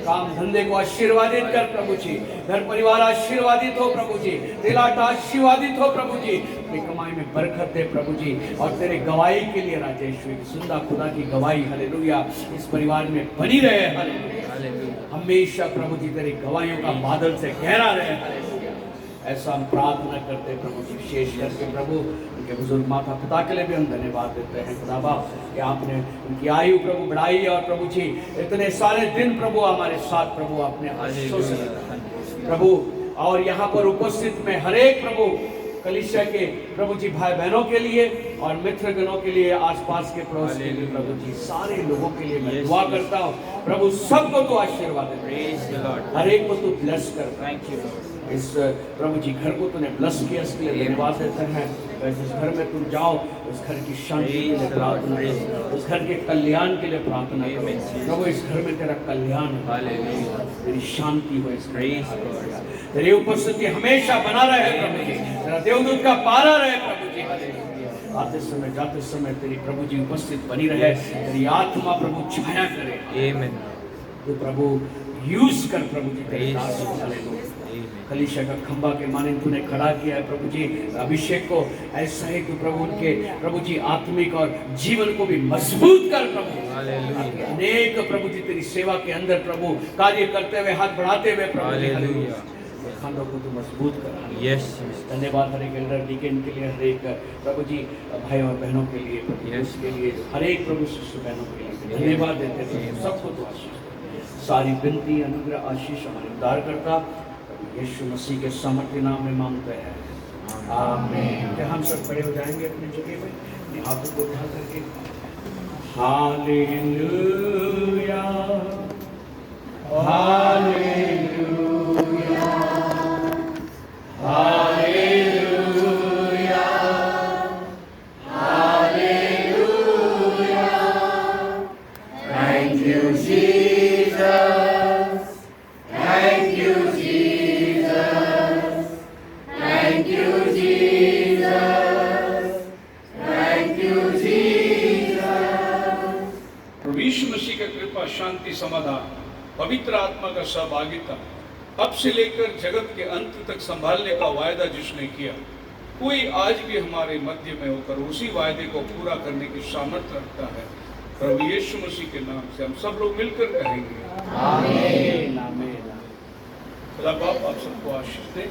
काम धंधे को आशीर्वादित कर प्रभु जी, घर परिवार आशीर्वादित हो प्रभु जी, दिलाट आशीर्वादित हो प्रभु जी, तेरी कमाई में बरकत दे प्रभु जी, और तेरे गवाही के लिए राजेश्वरी सुंदर खुदा की गवाही हालेलुया इस परिवार में बनी रहे हालेलुया, हमेशा प्रभु जी तेरी गवाहियों का बादल से गहरा रहे हालेलुया। ऐसा हम प्रार्थना करते हैं प्रभु जी, विशेष करके प्रभु उनके बुजुर्ग माता पिता के लिए भी हम धन्यवाद देते हैं खुदा बाप कि आपने उनकी आयु प्रभु बढ़ाई, और प्रभु जी इतने सारे दिन प्रभु हमारे साथ प्रभु अपने आशीषों से प्रभु, और यहाँ पर उपस्थित में हर एक प्रभु कलीसिया के प्रभु जी भाई बहनों के लिए और मित्रगणों के लिए, आसपास के पड़ोस के लिए प्रभु जी सारे लोगों के लिए मैं दुआ करता हूँ प्रभु, सबको तो आशीर्वाद दे, हर एक को तो ब्लेस कर। थैंक यू इस प्रभु जी घर को तूने ब्लेस किया, इसके लिए धन्यवाद देते हैं। जिस घर में तुम जाओ उस घर की शांति के लिए प्रार्थना करो, उस घर के कल्याण के लिए प्रार्थना करो प्रभु, इस घर में तेरा कल्याण हो, तेरी शांति हो, इस तेरी उपस्थिति हमेशा बना रहे प्रभु जी, तेरा देवदूत का पारा रहे प्रभु जी, आते समय जाते समय तेरी प्रभु जी उपस्थित बनी रहे, तेरी आत्मा प्रभु छाया करे, आमीन। तो प्रभु यूज कर प्रभु जी तेरे दास को हालेलुया, कलीसिया का खंबा के माने तूने खड़ा किया है प्रभु जी, अभिषेक को ऐसा ही तू प्रभु उनके प्रभु जी आत्मिक और जीवन को भी मजबूत कर प्रभु, अनेक प्रभु जी तेरी सेवा के अंदर प्रभु कार्य करते हुए हाथ बढ़ाते हुए प्रभु खानों को तू मजबूत कर। यस धन्यवाद हर एक एल्डर डीकन के लिए, हर एक प्रभु जी भाई और बहनों के लिए प्रभु, इसके लिए हर एक प्रभु शिष्य बहनों के लिए धन्यवाद देते हैं, सबको तो आशीष, सारी विनती अनुग्रह आशीष हमारे उद्धार करता यीशु मसीह के सामर्थ्य नाम में मांगते हैं, आमीन। क्या हम सब खड़े हो जाएंगे अपनी जगह पे, अपने हाथों को उठा करके hallelujah hallelujah hallelujah hallelujah, thank you Jesus, thank you Jesus, thank you Jesus, thank you Jesus. प्रभु यीशु मसीह का कृपा, शांति, समाधान, पवित्र आत्मा का सहभागिता अब से लेकर जगत के अंत तक संभालने का वायदा जिसने किया, कोई आज भी हमारे मध्य में होकर उसी वायदे को पूरा करने की सामर्थ्य रखता है। प्रभु यीशु मसीह के नाम से हम सब लोग मिलकर कहेंगे आमीन आमीन। खुदा बाप आप सबको आशीष दे।